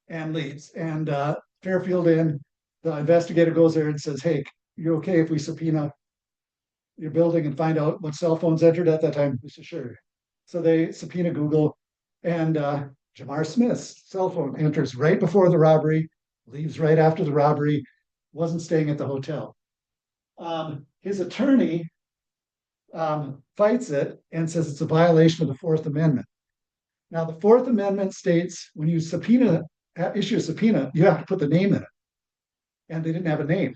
and leaves. And Fairfield Inn, the investigator goes there and says, hey, you're okay if we subpoena your building and find out what cell phones entered at that time? He said, sure. So they subpoena Google, and Jamar Smith's cell phone enters right before the robbery, leaves right after the robbery, wasn't staying at the hotel. His attorney fights it and says it's a violation of the Fourth Amendment. Now, the Fourth Amendment states when you issue a subpoena, you have to put the name in it. And they didn't have a name.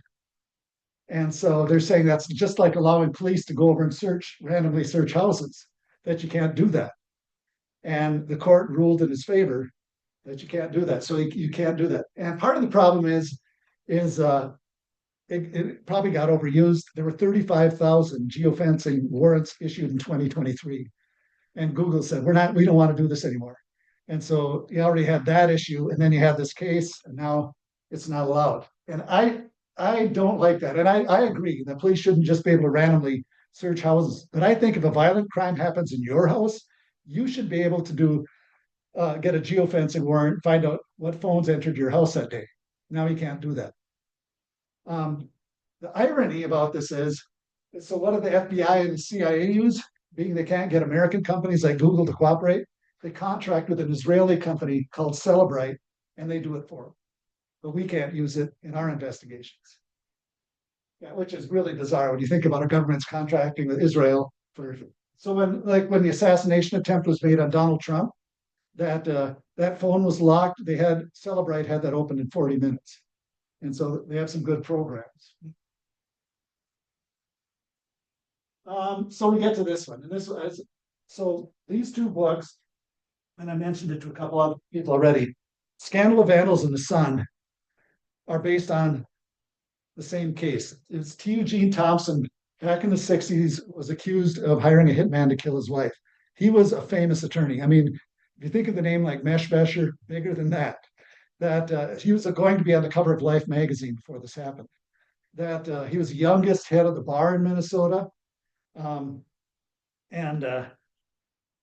And so they're saying that's just like allowing police to go over and randomly search houses, that you can't do that. And the court ruled in his favor that you can't do that. So you can't do that. And part of the problem is is it probably got overused. There were 35,000 geofencing warrants issued in 2023. And Google said, we don't want to do this anymore. And so you already had that issue, and then you had this case, and now it's not allowed. And I don't like that. And I agree that police shouldn't just be able to randomly search houses. But I think if a violent crime happens in your house, you should be able to get a geofencing warrant, find out what phones entered your house that day. Now you can't do that. The irony about this is, so what do the FBI and the CIA use? Being they can't get American companies like Google to cooperate, they contract with an Israeli company called Celebrite, and they do it for them. But we can't use it in our investigations. Yeah, which is really bizarre when you think about our government's contracting with Israel for. So when the assassination attempt was made on Donald Trump, that phone was locked. Celebrite had that open in 40 minutes, and so they have some good programs. So we get to this one, and so these two books, and I mentioned it to a couple of people already. Scandal of Vandals and the Sun are based on the same case. It's T. Eugene Thompson, back in the 60s, was accused of hiring a hitman to kill his wife. He was a famous attorney. I mean, if you think of the name like Meshbesher, bigger than that, he was going to be on the cover of Life magazine before this happened. He was the youngest head of the bar in Minnesota.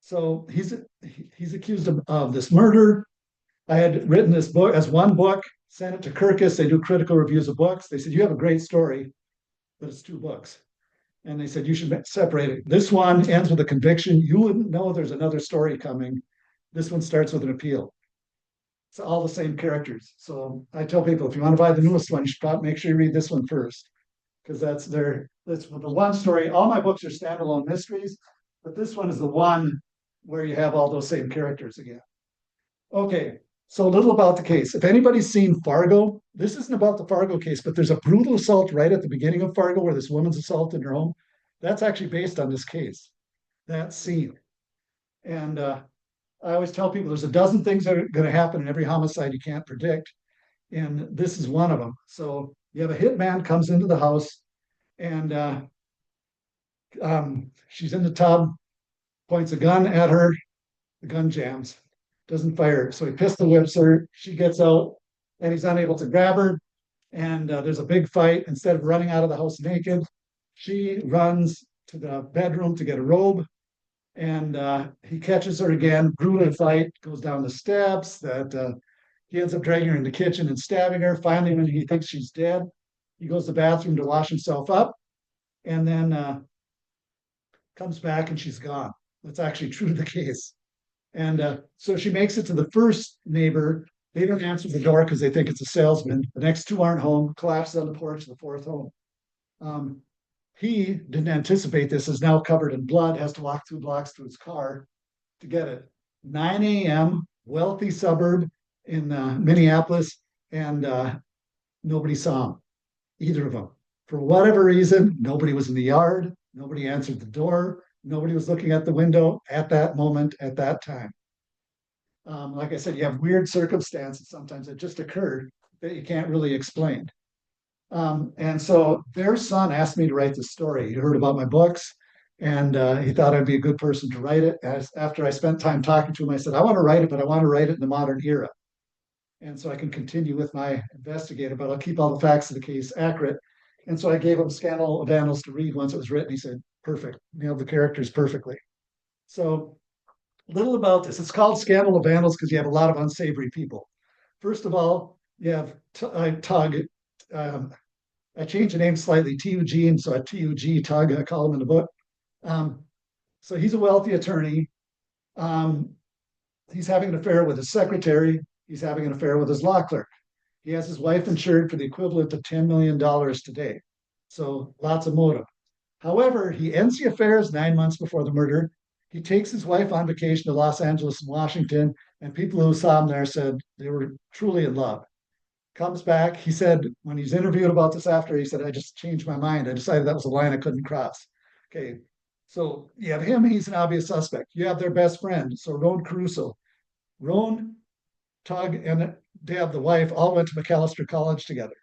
So he's accused of this murder. I had written this book as one book, sent it to Kirkus. They do critical reviews of books. They said, you have a great story, but it's two books. And they said, you should separate it. This one ends with a conviction. You wouldn't know there's another story coming. This one starts with an appeal. It's all the same characters. So I tell people, if you want to buy the newest one, you should probably make sure you read this one first, because that's the one story. All my books are standalone mysteries, but this one is the one where you have all those same characters again. Okay, so a little about the case. If anybody's seen Fargo, this isn't about the Fargo case, but there's a brutal assault right at the beginning of Fargo where this woman's assaulted in her home. That's actually based on this case, that scene. And I always tell people there's a dozen things that are going to happen in every homicide you can't predict. And this is one of them. So you have a hitman comes into the house, and she's in the tub, points a gun at her, the gun jams, doesn't fire. So he pistol whips her, she gets out, and he's unable to grab her. And there's a big fight. Instead of running out of the house naked, she runs to the bedroom to get a robe. And he catches her again, brutal fight, goes down the steps. He ends up dragging her in the kitchen and stabbing her. Finally, when he thinks she's dead, he goes to the bathroom to wash himself up, and then comes back and she's gone. That's actually true to the case. And so she makes it to the first neighbor. They don't answer the door because they think it's a salesman. The next two aren't home, collapses on the porch of the fourth home. He didn't anticipate this, is now covered in blood, has to walk 2 blocks to his car to get it. 9 a.m., wealthy suburb in Minneapolis, and nobody saw him, either of them. For whatever reason, nobody was in the yard, nobody answered the door, nobody was looking at the window at that moment, at that time. Like I said, you have weird circumstances sometimes that just occurred that you can't really explain. And so their son asked me to write this story. He heard about my books, and he thought I'd be a good person to write it. After I spent time talking to him, I said, I want to write it, but I want to write it in the modern era. And so I can continue with my investigator, but I'll keep all the facts of the case accurate. And so I gave him Scandal of Vandals to read once it was written. He said, perfect, nailed the characters perfectly. So a little about this. It's called Scandal of Vandals because you have a lot of unsavory people. First of all, you have Tug. I changed the name slightly, T. Eugene, so T.U.G. Tug, I call him in the book. So he's a wealthy attorney. He's having an affair with his secretary. He's having an affair with his law clerk. He has his wife insured for the equivalent of $10 million today. So lots of motive. However, he ends the affairs 9 months before the murder. He takes his wife on vacation to Los Angeles and Washington, and people who saw him there said they were truly in love. Comes back, he said, when he's interviewed about this after, he said, I just changed my mind. I decided that was a line I couldn't cross. Okay, so you have him, he's an obvious suspect. You have their best friend, so Roan Caruso. Roan, Tug, and Deb, the wife, all went to McAllister College together.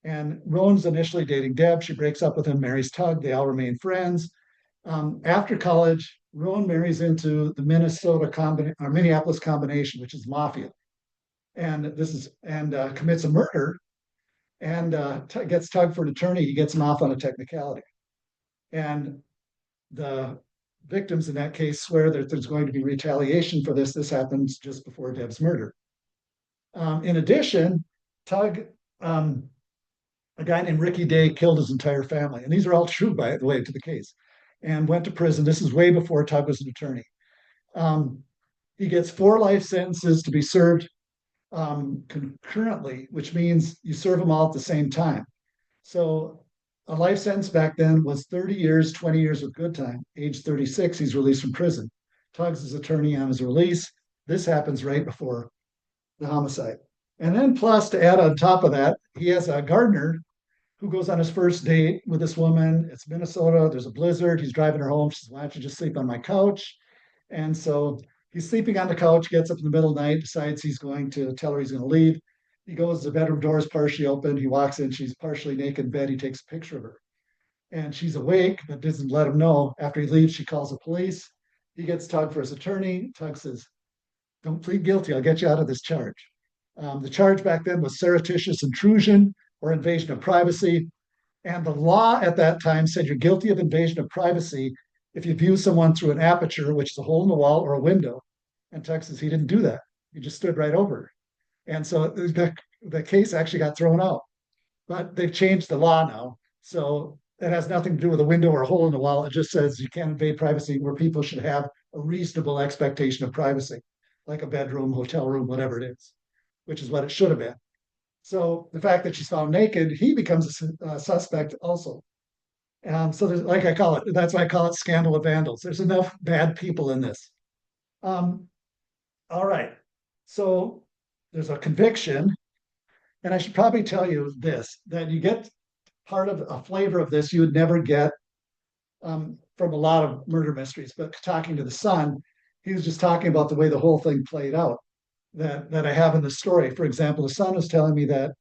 And Roan's initially dating Deb. She breaks up with him, marries Tug. They all remain friends. After college, Roan marries into the Minneapolis combination, which is mafia, and commits a murder and gets Tug for an attorney. He gets him off on a technicality, and the victims in that case swear that there's going to be retaliation for this. This happens just before Deb's murder. In addition, Tug, a guy named Ricky Day, killed his entire family, and these are all true, by the way, to the case, and went to prison. This is way before Tug was an attorney. He gets 4 life sentences to be served concurrently, which means you serve them all at the same time. So a life sentence back then was 30 years, 20 years with good time. Age 36, he's released from prison. Tugs his attorney on his release. This happens right before the homicide. And then plus to add on top of that, he has a gardener who goes on his first date with this woman. It's Minnesota. There's a blizzard. He's driving her home. She says, "Why don't you just sleep on my couch?" And so he's sleeping on the couch, gets up in the middle of the night, decides he's going to tell her he's going to leave. He goes, the bedroom door is partially open. He walks in, she's partially naked in bed. He takes a picture of her. And she's awake, but doesn't let him know. After he leaves, she calls the police. He gets Tug for his attorney. Tug says, "Don't plead guilty. I'll get you out of this charge." The charge back then was surreptitious intrusion or invasion of privacy. And the law at that time said you're guilty of invasion of privacy if you view someone through an aperture, which is a hole in the wall or a window. And Tug says he didn't do that. He just stood right over her. And so the case actually got thrown out. But they've changed the law now. So it has nothing to do with a window or a hole in the wall. It just says you can't invade privacy where people should have a reasonable expectation of privacy, like a bedroom, hotel room, whatever it is, which is what it should have been. So the fact that she's found naked, he becomes a suspect also. So there's, like I call it, that's why I call it scandal of vandals. There's enough bad people in this. All right. So there's a conviction. And I should probably tell you this, that you get part of a flavor of this you would never get from a lot of murder mysteries. But talking to the son, he was just talking about the way the whole thing played out that I have in the story. For example, the son was telling me that,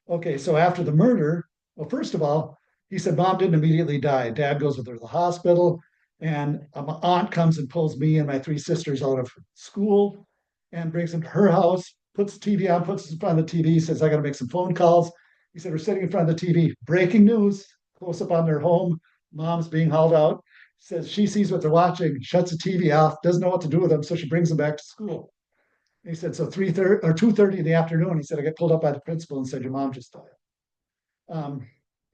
okay, so after the murder, well, first of all, he said mom didn't immediately die. Dad goes with her to the hospital, and my aunt comes and pulls me and my 3 sisters out of school and brings them to her house, puts the TV on, puts us in front of the TV, says, "I got to make some phone calls." He said, "We're sitting in front of the TV. Breaking news, close up on their home. Mom's being hauled out." Says she sees what they're watching, shuts the TV off, doesn't know what to do with them, so she brings them back to school. And he said, so 3:30 or 2:30 in the afternoon, he said, I got pulled up by the principal and said, "Your mom just died."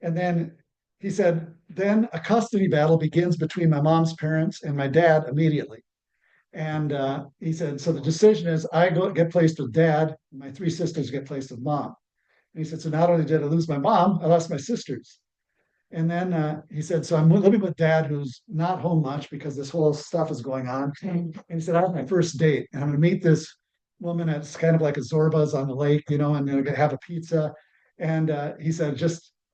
And then he said, then a custody battle begins between my mom's parents and my dad immediately. And he said, so the decision is I go get placed with dad, and my 3 sisters get placed with mom. And he said, so not only did I lose my mom, I lost my sisters. And then he said, so I'm living with dad, who's not home much because this whole stuff is going on. And he said, I have my first date, and I'm going to meet this woman at kind of like a Zorba's on the lake, and they're going to have a pizza. And he said,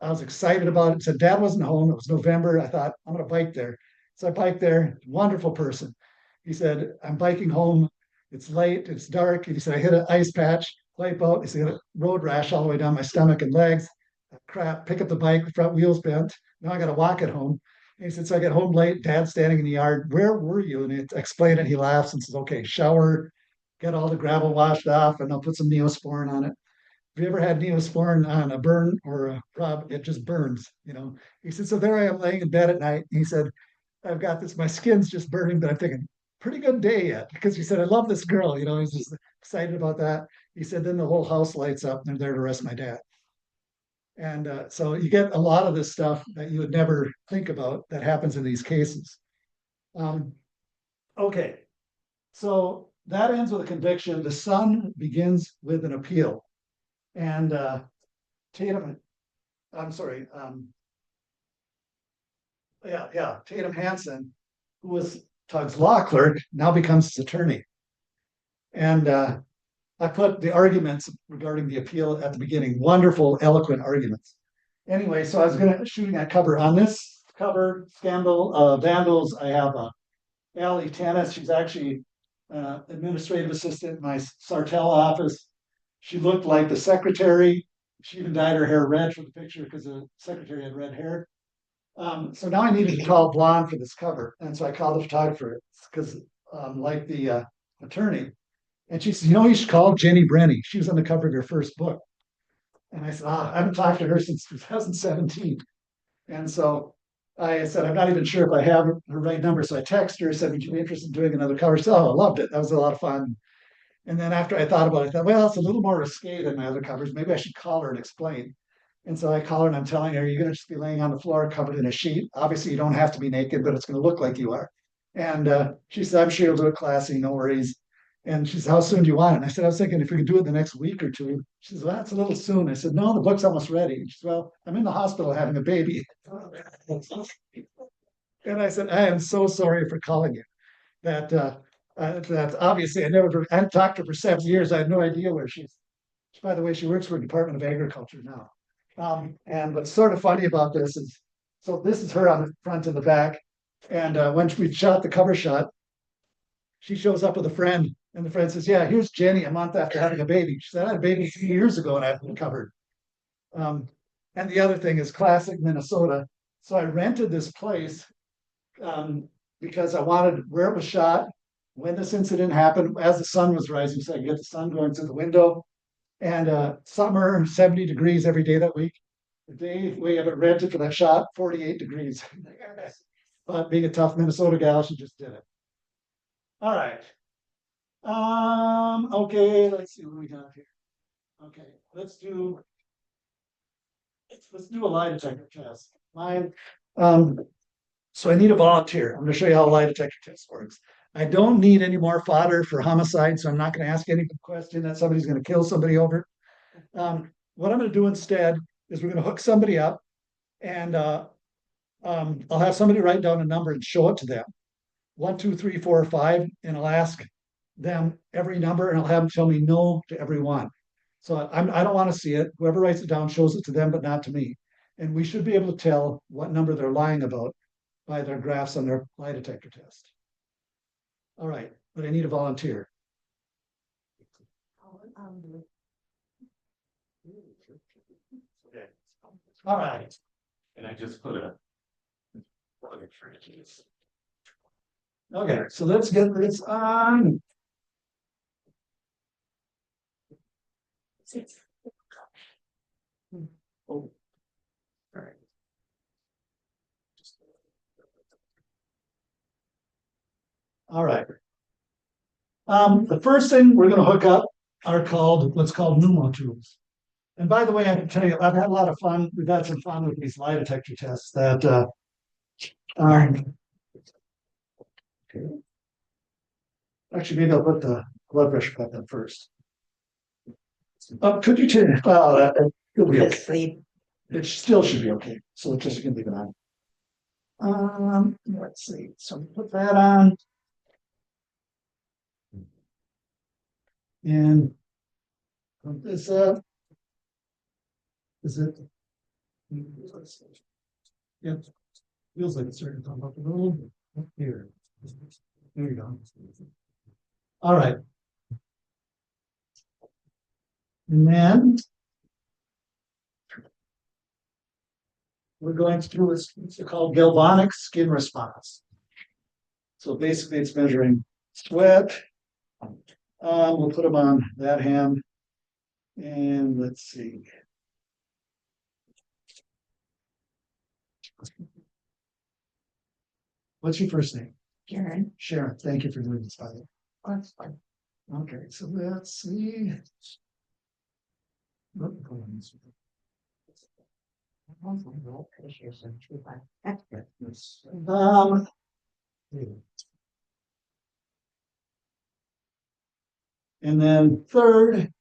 I was excited about it. He said, Dad wasn't home. It was November. I thought, I'm going to bike there. So I biked there. Wonderful person. He said, I'm biking home. It's late. It's dark. And he said, I hit an ice patch, wipe out. He said, I got a road rash all the way down my stomach and legs. Crap, pick up the bike, the front wheels bent. Now I got to walk it home. And he said, so I get home late. Dad's standing in the yard. Where were you? And it explained it. He laughs and says, okay, shower, get all the gravel washed off, and I'll put some Neosporin on it. Have you ever had Neosporin on a burn or a rub? It just burns, He said, so there I am laying in bed at night. He said, I've got this, my skin's just burning, but I'm thinking, pretty good day yet. Because he said, I love this girl, he's just excited about that. He said, then the whole house lights up and they're there to arrest my dad. And so you get a lot of this stuff that you would never think about that happens in these cases. Okay, so that ends with a conviction. The son begins with an appeal. And Tatum Hansen, who was Tug's law clerk, now becomes his attorney. And I put the arguments regarding the appeal at the beginning. Wonderful, eloquent arguments. Anyway, so I was shooting that cover. On this cover, Scandal Vandals, I have Allie Tanis. She's actually administrative assistant in my Sartell office. She looked like the secretary. She even dyed her hair red for the picture because the secretary had red hair. So now I needed to call blonde for this cover. And so I called the photographer because, like the attorney, and she said, you should call Jenny Brenny. She was on the cover of your first book. And I said, I haven't talked to her since 2017. And so I said, I'm not even sure if I have her right number. So I texted her, said, would you be interested in doing another cover? She said, oh, I loved it. That was a lot of fun. And then after I thought about it, I thought, well, it's a little more risque than my other covers. Maybe I should call her and explain. And so I call her and I'm telling her, you're going to just be laying on the floor covered in a sheet. Obviously, you don't have to be naked, but it's going to look like you are. And she said, I'm sure you'll do it classy, no worries. And she said, how soon do you want it? And I said, I was thinking if we could do it the next week or two. She said, well, that's a little soon. I said, no, the book's almost ready. And she said, well, I'm in the hospital having a baby. And I said, I am so sorry for calling you. That obviously I hadn't talked to her for 7 years. I had no idea where she's. By the way, she works for the Department of Agriculture now. And what's sort of funny about this is, so this is her on the front and the back. And when we shot the cover shot, she shows up with a friend, and the friend says, yeah, here's Jenny a month after having a baby. She said, I had a baby 3 years ago and I've been covered. And the other thing is classic Minnesota. So I rented this place because I wanted where it was shot, when this incident happened, as the sun was rising, so I could get the sun going through the window. And summer, 70 degrees every day that week. The day we have it rented for that shot, 48 degrees. But being a tough Minnesota gal, she just did it. All right. Okay, let's see what we got here. Okay, let's do a lie detector test. So I need a volunteer. I'm going to show you how a lie detector test works. I don't need any more fodder for homicide, so I'm not going to ask any question that somebody's going to kill somebody over. What I'm going to do instead is we're going to hook somebody up, and I'll have somebody write down a number and show it to them. 1, 2, 3, 4, 5, and I'll ask them every number, and I'll have them tell me no to every one. So I don't want to see it. Whoever writes it down shows it to them, but not to me. And we should be able to tell what number they're lying about by their graphs on their lie detector test. All right, but I need a volunteer. All right. And I just put a. Okay, so let's get this on. Oh, all right. All right. The first thing we're going to hook up are what's called pneumotubes. And by the way, I can tell you, I've had a lot of fun. We've had some fun with these lie detector tests that actually, maybe I'll put the blood pressure cuff in first. Could you turn? Well, it'll be okay. It still should be okay. So just gonna leave it on. Let's see. So we put that on, and put this up. Is it? Yep. Feels like it's starting to come up a little. Here. There you go. All right. And then we're going to do what's called galvanic skin response. So basically it's measuring sweat. We'll put them on that hand. And let's see. What's your first name? Karen. Sharon. Thank you for doing this, by the way. That's fine. Okay, so let's see. And then third,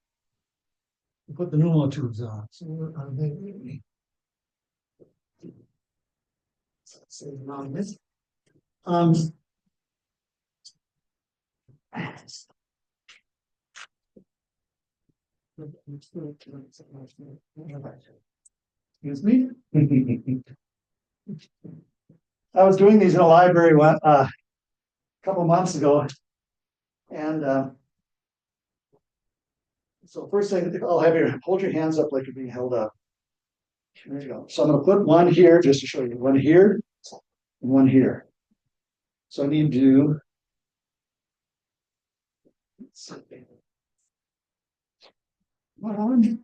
we put the pneumotubes on. So where are they? Excuse me. I was doing these in a library a couple months ago, and So first thing, I'll have you hold your hands up like you're being held up. There you go. So I'm gonna put one here just to show you, one here and one here. So I need to. One.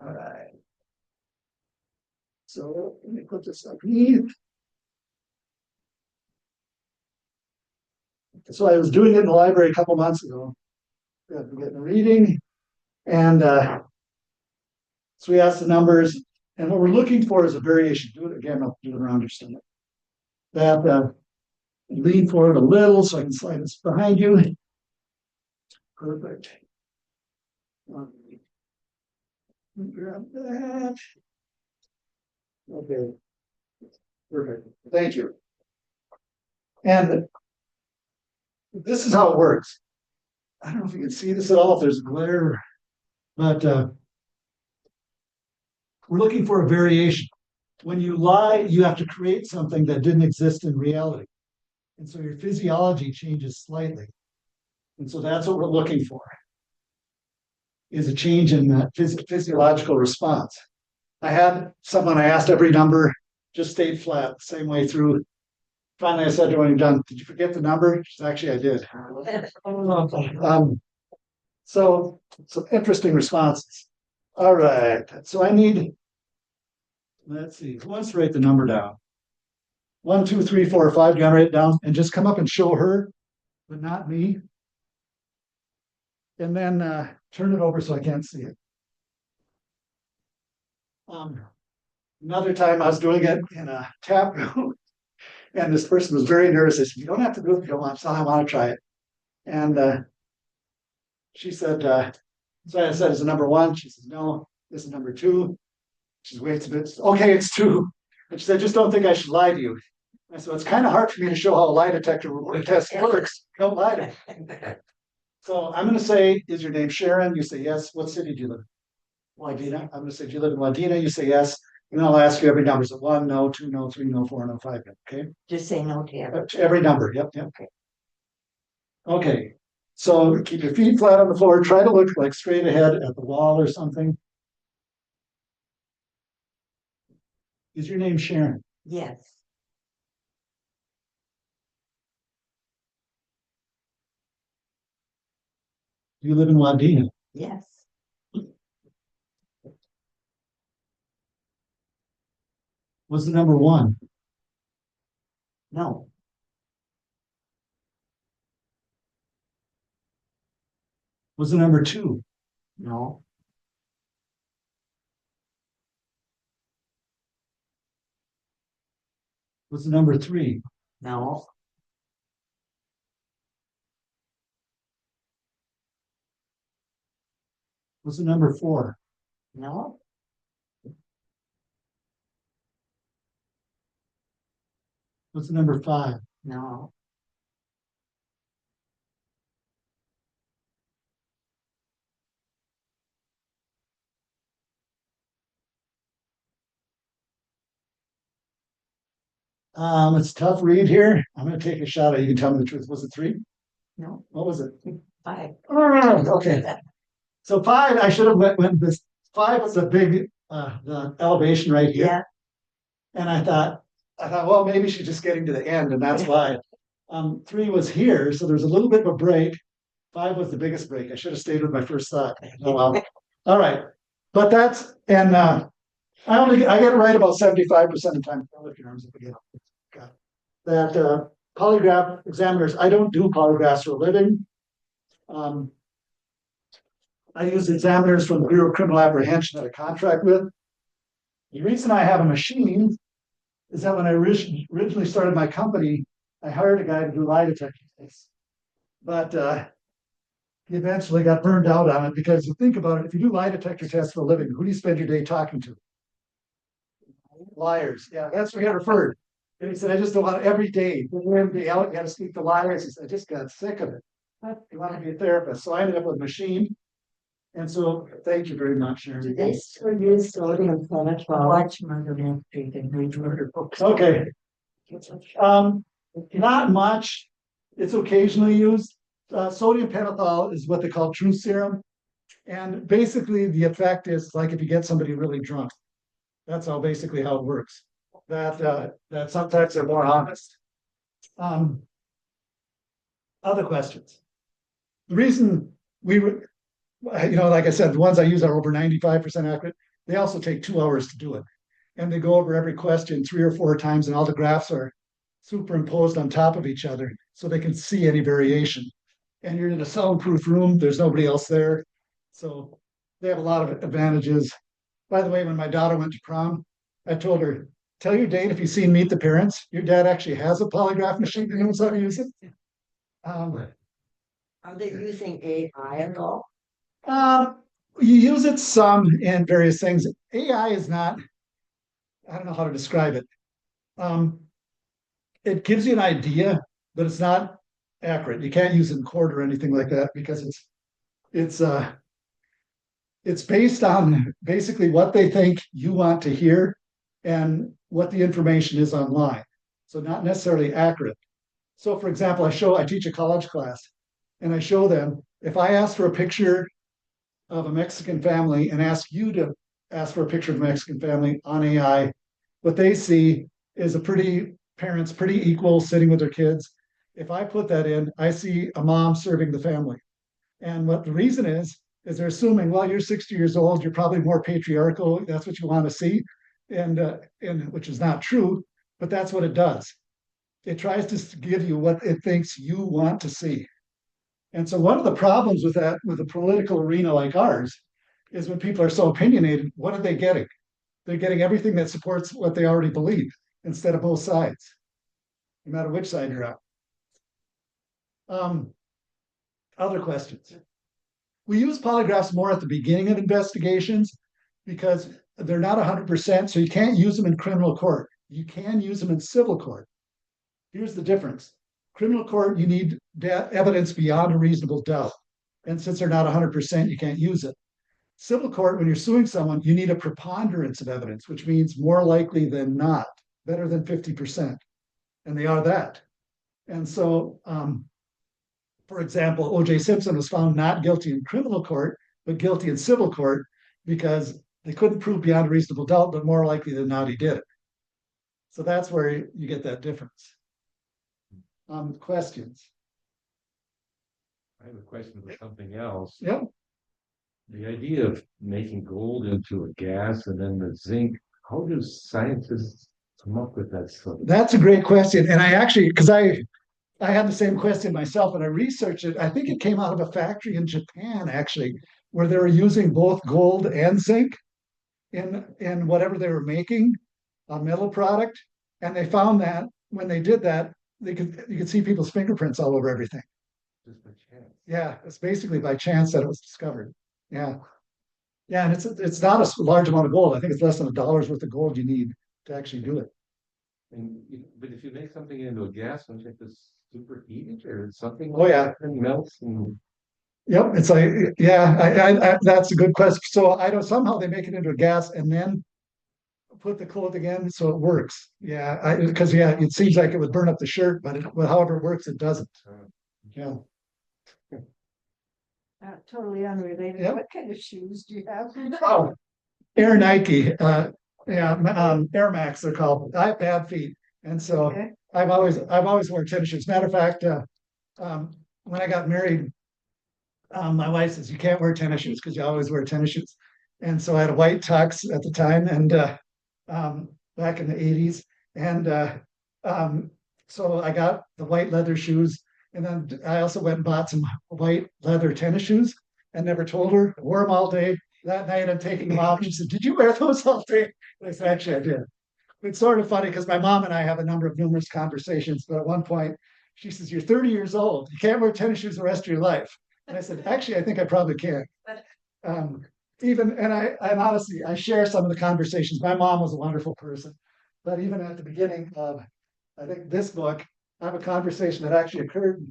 All right. So let me put this underneath. So I was doing it in the library a couple months ago. I'm getting a reading, and so we asked the numbers, and what we're looking for is a variation. Do it again. I'll do it around your stomach. That lean forward a little so I can slide this behind you. Perfect. Grab that. Okay. Perfect. Thank you. And this is how it works. I don't know if you can see this at all, if there's a glare, but we're looking for a variation. When you lie, you have to create something that didn't exist in reality. And so your physiology changes slightly. And so that's what we're looking for, is a change in that physiological response. I had someone, I asked every number, just stayed flat, same way through. Finally, I said to her, when you're done, did you forget the number? She said, actually, I did. So some interesting responses. All right, so I need, let's see, who wants to write the number down? 1, 2, 3, 4, 5, you gotta write it down and just come up and show her, but not me. And then turn it over so I can't see it. Another time I was doing it in a tap room, and this person was very nervous. I said, you don't have to do it if you don't want to, I want to try it. And she said, so I said, is it number 1? She says, no, this is number 2. She says, wait a bit. Okay, it's 2. And she said, I just don't think I should lie to you. I said, it's kind of hard for me to show how a lie detector test works. Don't lie to me. So I'm going to say, is your name Sharon? You say yes. What city do you live in? Wadena. I'm going to say, do you live in Wadena? You say yes. And I'll ask you every number. So 1, no, 2, no, 3, no, 4, no, 5. Okay. Just say no to everything. Every number. Yep. Yep. Okay. Okay. So keep your feet flat on the floor. Try to look like straight ahead at the wall or something. Is your name Sharon? Yes. Do you live in Wadena? Yes. What's the number 1? No. What's the number 2? No. What's the number 3? No. What's the number 4? No. What's the number 5? No. It's a tough read here. I'm going to take a shot at it. You can tell me the truth. Was it 3? No. What was it? 5. Okay. So 5, I should have went this. 5 was a big the elevation right here. Yeah. And I thought, well, maybe she's just getting to the end, and that's why. 3 was here, so there's a little bit of a break. 5 was the biggest break. I should have stayed with my first thought. Oh well. All right. But that's and I get it right about 75% of the time. I'll lift your arms up again. Got it. That polygraph examiners, I don't do polygraphs for a living. I use examiners from the Bureau of Criminal Apprehension that I contract with. The reason I have a machine is that when I originally started my company, I hired a guy to do lie detector tests. But he eventually got burned out on it because you think about it, if you do lie detector tests for a living, who do you spend your day talking to? Liars. Yeah, that's what he referred. And he said, I just don't want every day. Every day out, you got to speak to liars. He said, I just got sick of it. You want to be a therapist. So I ended up with a machine. And so thank you very much, Sharon. Do they still use sodium pentothal? Watch Murder Mystery and read murder books. Okay. Not much. It's occasionally used. Sodium pentothal is what they call truth serum. And basically the effect is like if you get somebody really drunk. That's how basically how it works. That sometimes they're more honest. Other questions. The reason we would, like I said, the ones I use are over 95% accurate. They also take 2 hours to do it. And they go over every question 3 or 4 times, and all the graphs are superimposed on top of each other so they can see any variation. And you're in a soundproof room, there's nobody else there. So they have a lot of advantages. By the way, when my daughter went to prom, I told her, tell your date if you've seen Meet the Parents, your dad actually has a polygraph machine and knows how to use it. Are they using AI at all? You use it some in various things. AI is not, I don't know how to describe it. It gives you an idea, but it's not accurate. You can't use it in court or anything like that because it's it's based on basically what they think you want to hear and what the information is online. So not necessarily accurate. So for example, I teach a college class and I show them if I ask for a picture of a Mexican family and ask you to ask for a picture of a Mexican family on AI, what they see is parents pretty equal sitting with their kids. If I put that in, I see a mom serving the family. And what the reason is they're assuming, well, you're 60 years old, you're probably more patriarchal, that's what you want to see, and which is not true, but that's what it does. It tries to give you what it thinks you want to see. And so one of the problems with that, with a political arena like ours, is when people are so opinionated, what are they getting? They're getting everything that supports what they already believe instead of both sides, no matter which side you're on. Other questions? We use polygraphs more at the beginning of investigations because they're not 100%, so you can't use them in criminal court. You can use them in civil court. Here's the difference. Criminal court, you need evidence beyond a reasonable doubt. And since they're not 100%, you can't use it. Civil court, when you're suing someone, you need a preponderance of evidence, which means more likely than not, better than 50%. And they are that. And so, for example, O.J. Simpson was found not guilty in criminal court, but guilty in civil court because they couldn't prove beyond a reasonable doubt, but more likely than not, he did it. So that's where you get that difference. Questions? I have a question for something else. Yep. The idea of making gold into a gas and then the zinc, how do scientists come up with that stuff? That's a great question. And I actually, because I had the same question myself and I researched it. I think it came out of a factory in Japan, actually, where they were using both gold and zinc in whatever they were making, a metal product. And they found that when they did that, you could see people's fingerprints all over everything. Just by chance. Yeah, it's basically by chance that it was discovered. Yeah. Yeah, and it's not a large amount of gold. I think it's less than $1 worth of gold you need to actually do it. But if you make something into a gas, don't you have to superheat it or something? Oh, yeah. And melts and Yep, it's like, yeah, that's a good question. So I don't, somehow they make it into a gas and then put the clothing in so it works. Yeah, because it seems like it would burn up the shirt, but however it works, it doesn't. Yeah. Totally unrelated. Yep. What kind of shoes do you have? Oh, Air Nike, Air Max they're called. I have bad feet, and so Okay. I've always worn tennis shoes. Matter of fact, when I got married, my wife says you can't wear tennis shoes because you always wear tennis shoes. And so I had a white tux at the time, and back in the '80s, and so I got the white leather shoes, and then I also went and bought some white leather tennis shoes, and never told her. I wore them all day. That night, I'm taking them off. She said, "Did you wear those all day?" And I said, "Actually, I did." It's sort of funny because my mom and I have a number of numerous conversations, but at one point, she says, "You're 30 years old. You can't wear tennis shoes the rest of your life." And I said, "Actually, I think I probably can." And honestly, I share some of the conversations. My mom was a wonderful person, but even at the beginning of, I think this book, I have a conversation that actually occurred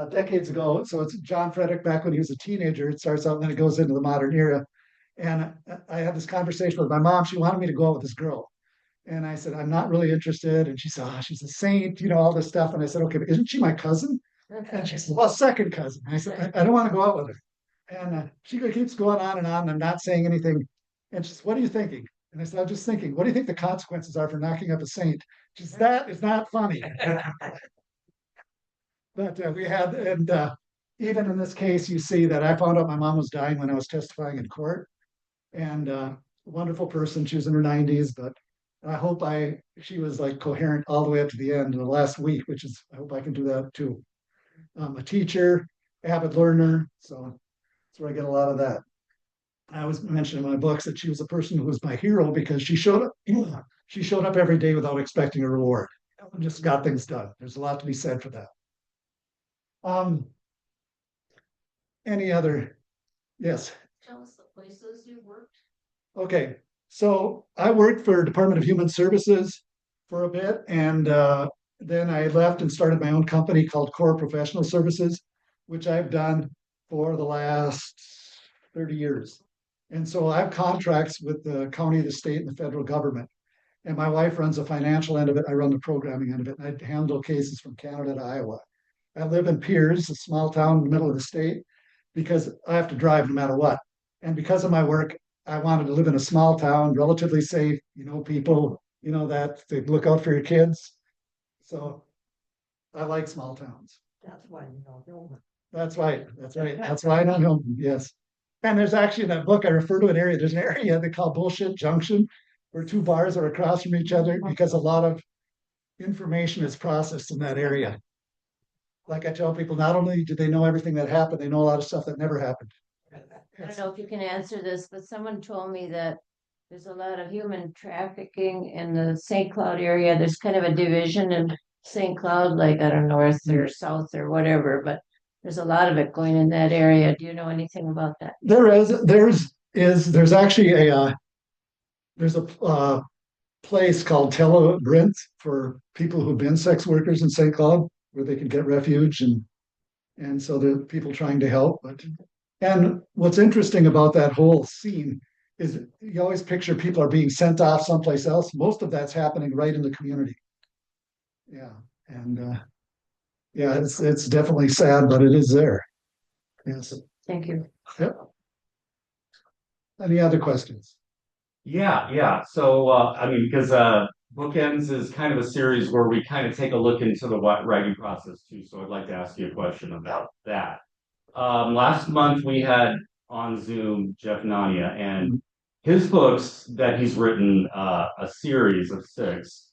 decades ago. So it's John Frederick back when he was a teenager. It starts out and then it goes into the modern era. And I had this conversation with my mom. She wanted me to go out with this girl. And I said, "I'm not really interested." And she said, "Oh, she's a saint, all this stuff." And I said, "Okay, but isn't she my cousin?" And she says, well, second cousin. I said, I don't want to go out with her. And she keeps going on and on. And I'm not saying anything. And she says, what are you thinking? And I said, I'm just thinking, what do you think the consequences are for knocking up a saint? She says, that is not funny. But we had, and even in this case, you see that I found out my mom was dying when I was testifying in court. And wonderful person. She was in her 90s, but I hope she was like coherent all the way up to the end in the last week, which is, I hope I can do that too. A teacher, avid learner. So that's where I get a lot of that. I always mention in my books that she was a person who was my hero because she showed up every day without expecting a reward and just got things done. There's a lot to be said for that. Any other? Yes. Tell us the places you worked. Okay, so I worked for Department of Human Services for a bit, and then I left and started my own company called Core Professional Services, which I've done for the last 30 years. And so I have contracts with the county, the state, and the federal government. And my wife runs the financial end of it. I run the programming end of it. And I handle cases from Canada to Iowa. I live in Piers, a small town in the middle of the state, because I have to drive no matter what. And because of my work, I wanted to live in a small town, relatively safe, people, that they look out for your kids. So I like small towns. That's why you know Hillman. That's right. That's right. That's why I don't know. Yes. And there's actually in that book, I refer to an area, there's an area they call Bullshit Junction, where two bars are across from each other because a lot of information is processed in that area. Like I tell people, not only do they know everything that happened, they know a lot of stuff that never happened. I don't know if you can answer this, but someone told me that there's a lot of human trafficking in the St. Cloud area. There's kind of a division in St. Cloud, like I don't know, north or south or whatever, but there's a lot of it going in that area. Do you know anything about that? There's actually there's a place called Telebrint for people who've been sex workers in St. Cloud where they can get refuge and so there are people trying to help. And what's interesting about that whole scene is you always picture people are being sent off someplace else. Most of that's happening right in the community. Yeah. And yeah, it's definitely sad, but it is there. Yes. Thank you. Yep. Any other questions? Yeah. So, because Bookends is kind of a series where we kind of take a look into the writing process too. So I'd like to ask you a question about that. Last month we had on Zoom Jeff Nania, and his books that he's written, a series of 6.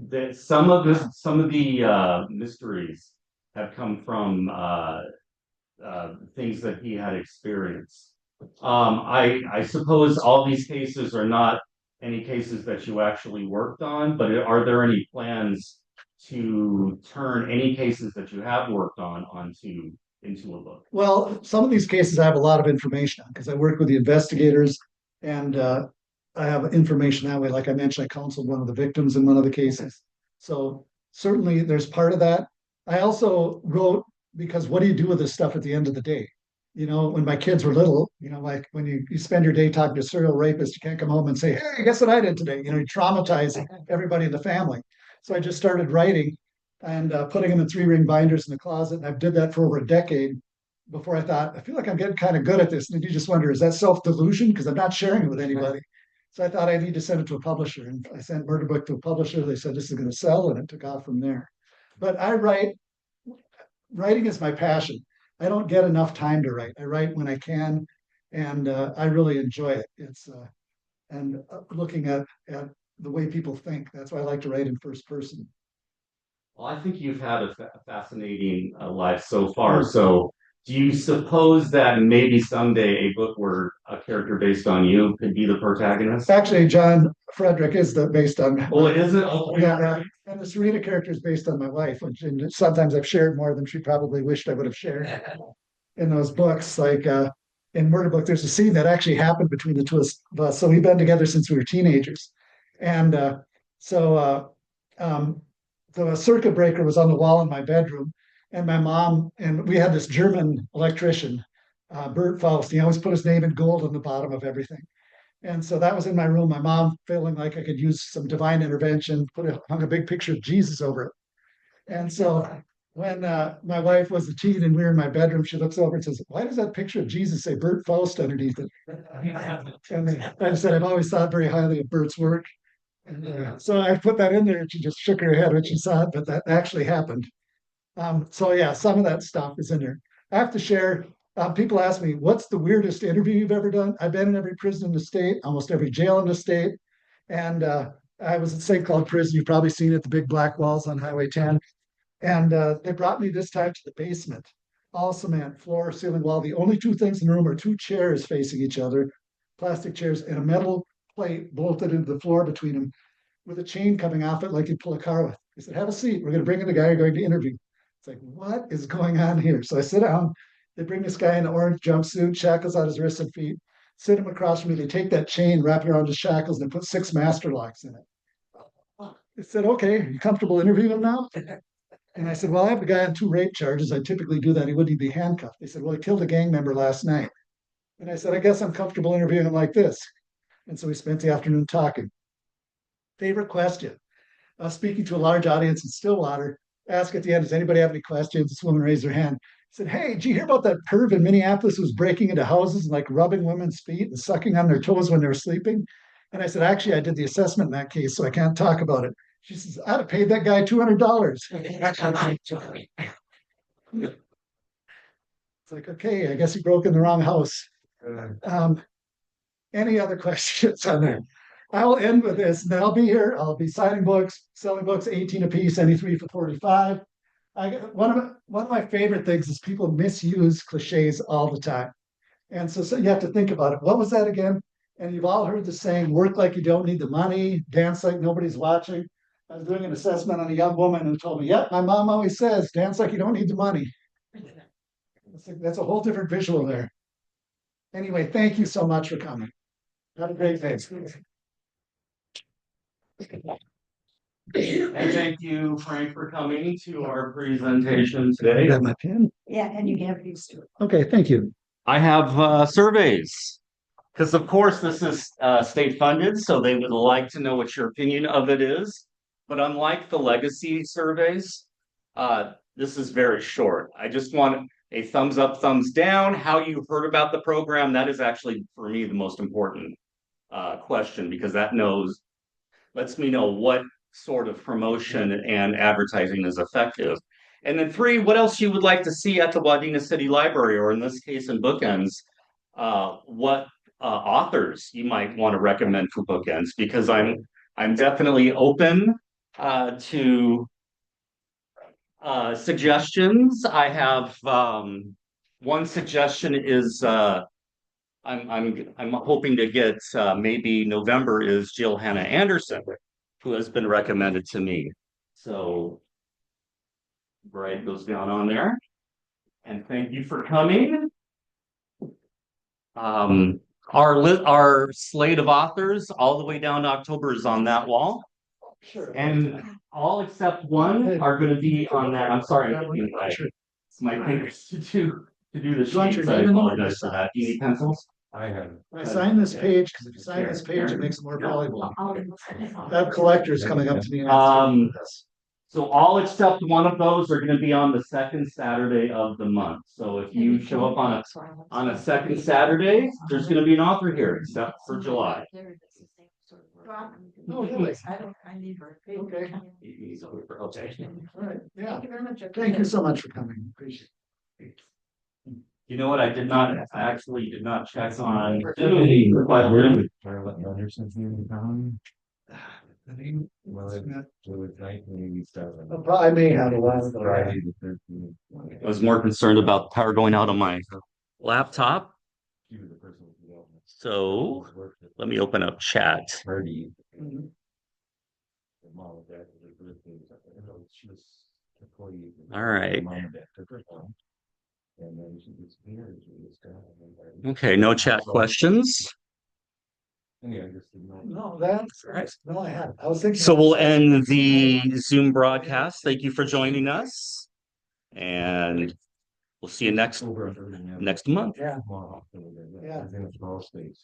That some of the mysteries have come from things that he had experienced. I suppose all these cases are not any cases that you actually worked on, but are there any plans to turn any cases that you have worked on into a book? Well, some of these cases I have a lot of information on because I work with the investigators and I have information that way. Like I mentioned, I counseled one of the victims in one of the cases. So certainly there's part of that. I also wrote because what do you do with this stuff at the end of the day? When my kids were little, like when you spend your day talking to a serial rapist, you can't come home and say, hey, guess what I did today? You traumatize everybody in the family. So I just started writing and putting them in 3-ring binders in the closet. And I did that for over a decade before I thought, I feel like I'm getting kind of good at this. And then you just wonder, is that self-delusion? Because I'm not sharing it with anybody. So I thought I need to send it to a publisher. And I sent Murder Book to a publisher. They said, this is going to sell. And it took off from there. But writing is my passion. I don't get enough time to write. I write when I can. And I really enjoy it. It's looking at the way people think. That's why I like to write in first person. Well, I think you've had a fascinating life so far. So, do you suppose that maybe someday a book where a character based on you could be the protagonist? Actually, John Frederick is based on. Oh, it isn't? Oh, yeah. And the Serena character is based on my wife, which sometimes I've shared more than she probably wished I would have shared in those books. Like in Murder Book, there's a scene that actually happened between the two of us. So we've been together since we were teenagers. And so the circuit breaker was on the wall in my bedroom. And my mom, and we had this German electrician, Bert Faust. He always put his name in gold on the bottom of everything. And so that was in my room. My mom feeling like I could use some divine intervention, hung a big picture of Jesus over it. And so when my wife was a teen and we were in my bedroom, she looks over and says, "Why does that picture of Jesus say Bert Faust underneath it?" And I said, "I've always thought very highly of Bert's work." And so I put that in there and she just shook her head when she saw it, but that actually happened. So yeah, some of that stuff is in there. I have to share. People ask me, "What's the weirdest interview you've ever done?" I've been in every prison in the state, almost every jail in the state, and I was at St. Cloud Prison. You've probably seen it, the big black walls on Highway 10. And they brought me this time to the basement, all cement, floor, ceiling, wall. The only two things in the room are two chairs facing each other, plastic chairs, and a metal plate bolted into the floor between them with a chain coming off it like you pull a car with. They said, "Have a seat. We're going to bring in the guy you're going to interview." It's like, what is going on here? So I sit down. They bring this guy in an orange jumpsuit, shackles on his wrists and feet, sit him across from me. They take that chain, wrap it around his shackles, and they put 6 master locks in it. They said, "Okay, are you comfortable interviewing him now?" And I said, "Well, I have the guy on 2 rape charges. I typically do that. He wouldn't be handcuffed." They said, "Well, he killed a gang member last night." And I said, "I guess I'm comfortable interviewing him like this." And so we spent the afternoon talking. Favorite question. Speaking to a large audience in Stillwater, ask at the end, "Does anybody have any questions?" This woman raised her hand. Said, "Hey, did you hear about that perv in Minneapolis who was breaking into houses and like rubbing women's feet and sucking on their toes when they were sleeping?" And I said, "Actually, I did the assessment in that case, so I can't talk about it." She says, "I'd have paid that guy $200. It's like, okay, I guess he broke in the wrong house. Any other questions on there? I'll end with this, and then I'll be here. I'll be signing books, selling books, 18 a piece, any 3 for 45. One of my favorite things is people misuse cliches all the time. And so you have to think about it. What was that again? And you've all heard the saying, "Work like you don't need the money, dance like nobody's watching." I was doing an assessment on a young woman who told me, "Yep, my mom always says, dance like you don't need the money." That's a whole different visual there. Anyway, thank you so much for coming. Have a great day. And thank you, Frank, for coming to our presentation today. Grab my pen. Yeah, and you have these two. Okay, thank you. I have surveys. Because of course this is state funded, so they would like to know what your opinion of it is. But unlike the legacy surveys, this is very short. I just want a thumbs up, thumbs down, how you heard about the program. That is actually, for me, the most important question, because that lets me know what sort of promotion and advertising is effective. And then 3, what else you would like to see at the Wadena City Library, or in this case in BookEnds, what authors you might want to recommend for BookEnds, because I'm definitely open to suggestions. I have one suggestion is I'm hoping to get maybe November is Jill Hannah Anderson, who has been recommended to me. So Bright goes down on there. And thank you for coming. Our slate of authors all the way down to October is on that wall. Sure. And all except one are going to be on that. I'm sorry, it's my fingers to do the sheets. I apologize for that. Do you need pencils? I have. I sign this page because if you sign this page, it makes it more valuable. I have collectors coming up to me. So all except one of those are going to be on the second Saturday of the month. So if you show up on a second Saturday, there's going to be an author here, except for July. Oh, really? I need her. Okay. He's over for okay. All right. Yeah. Thank you very much. Thank you so much for coming. Appreciate it. You know what? I actually did not check on. Charlotte Anderson's new town. The name- Well, it was 1987. I may have a lot of Friday the 13th. I was more concerned about power going out on my laptop. She was the person with development. So let me open up chat. Hardy. Mhm. Her mom and dad were the birthdays. She was employee. All right. Mom and dad took her home. And then she disappeared. She was gone. Okay, no chat questions. Anyway, I just didn't know. No, that's right. No, I had. I was thinking. So we'll end the Zoom broadcast. Thank you for joining us. And we'll see you next month. Yeah. Yeah. In a small space.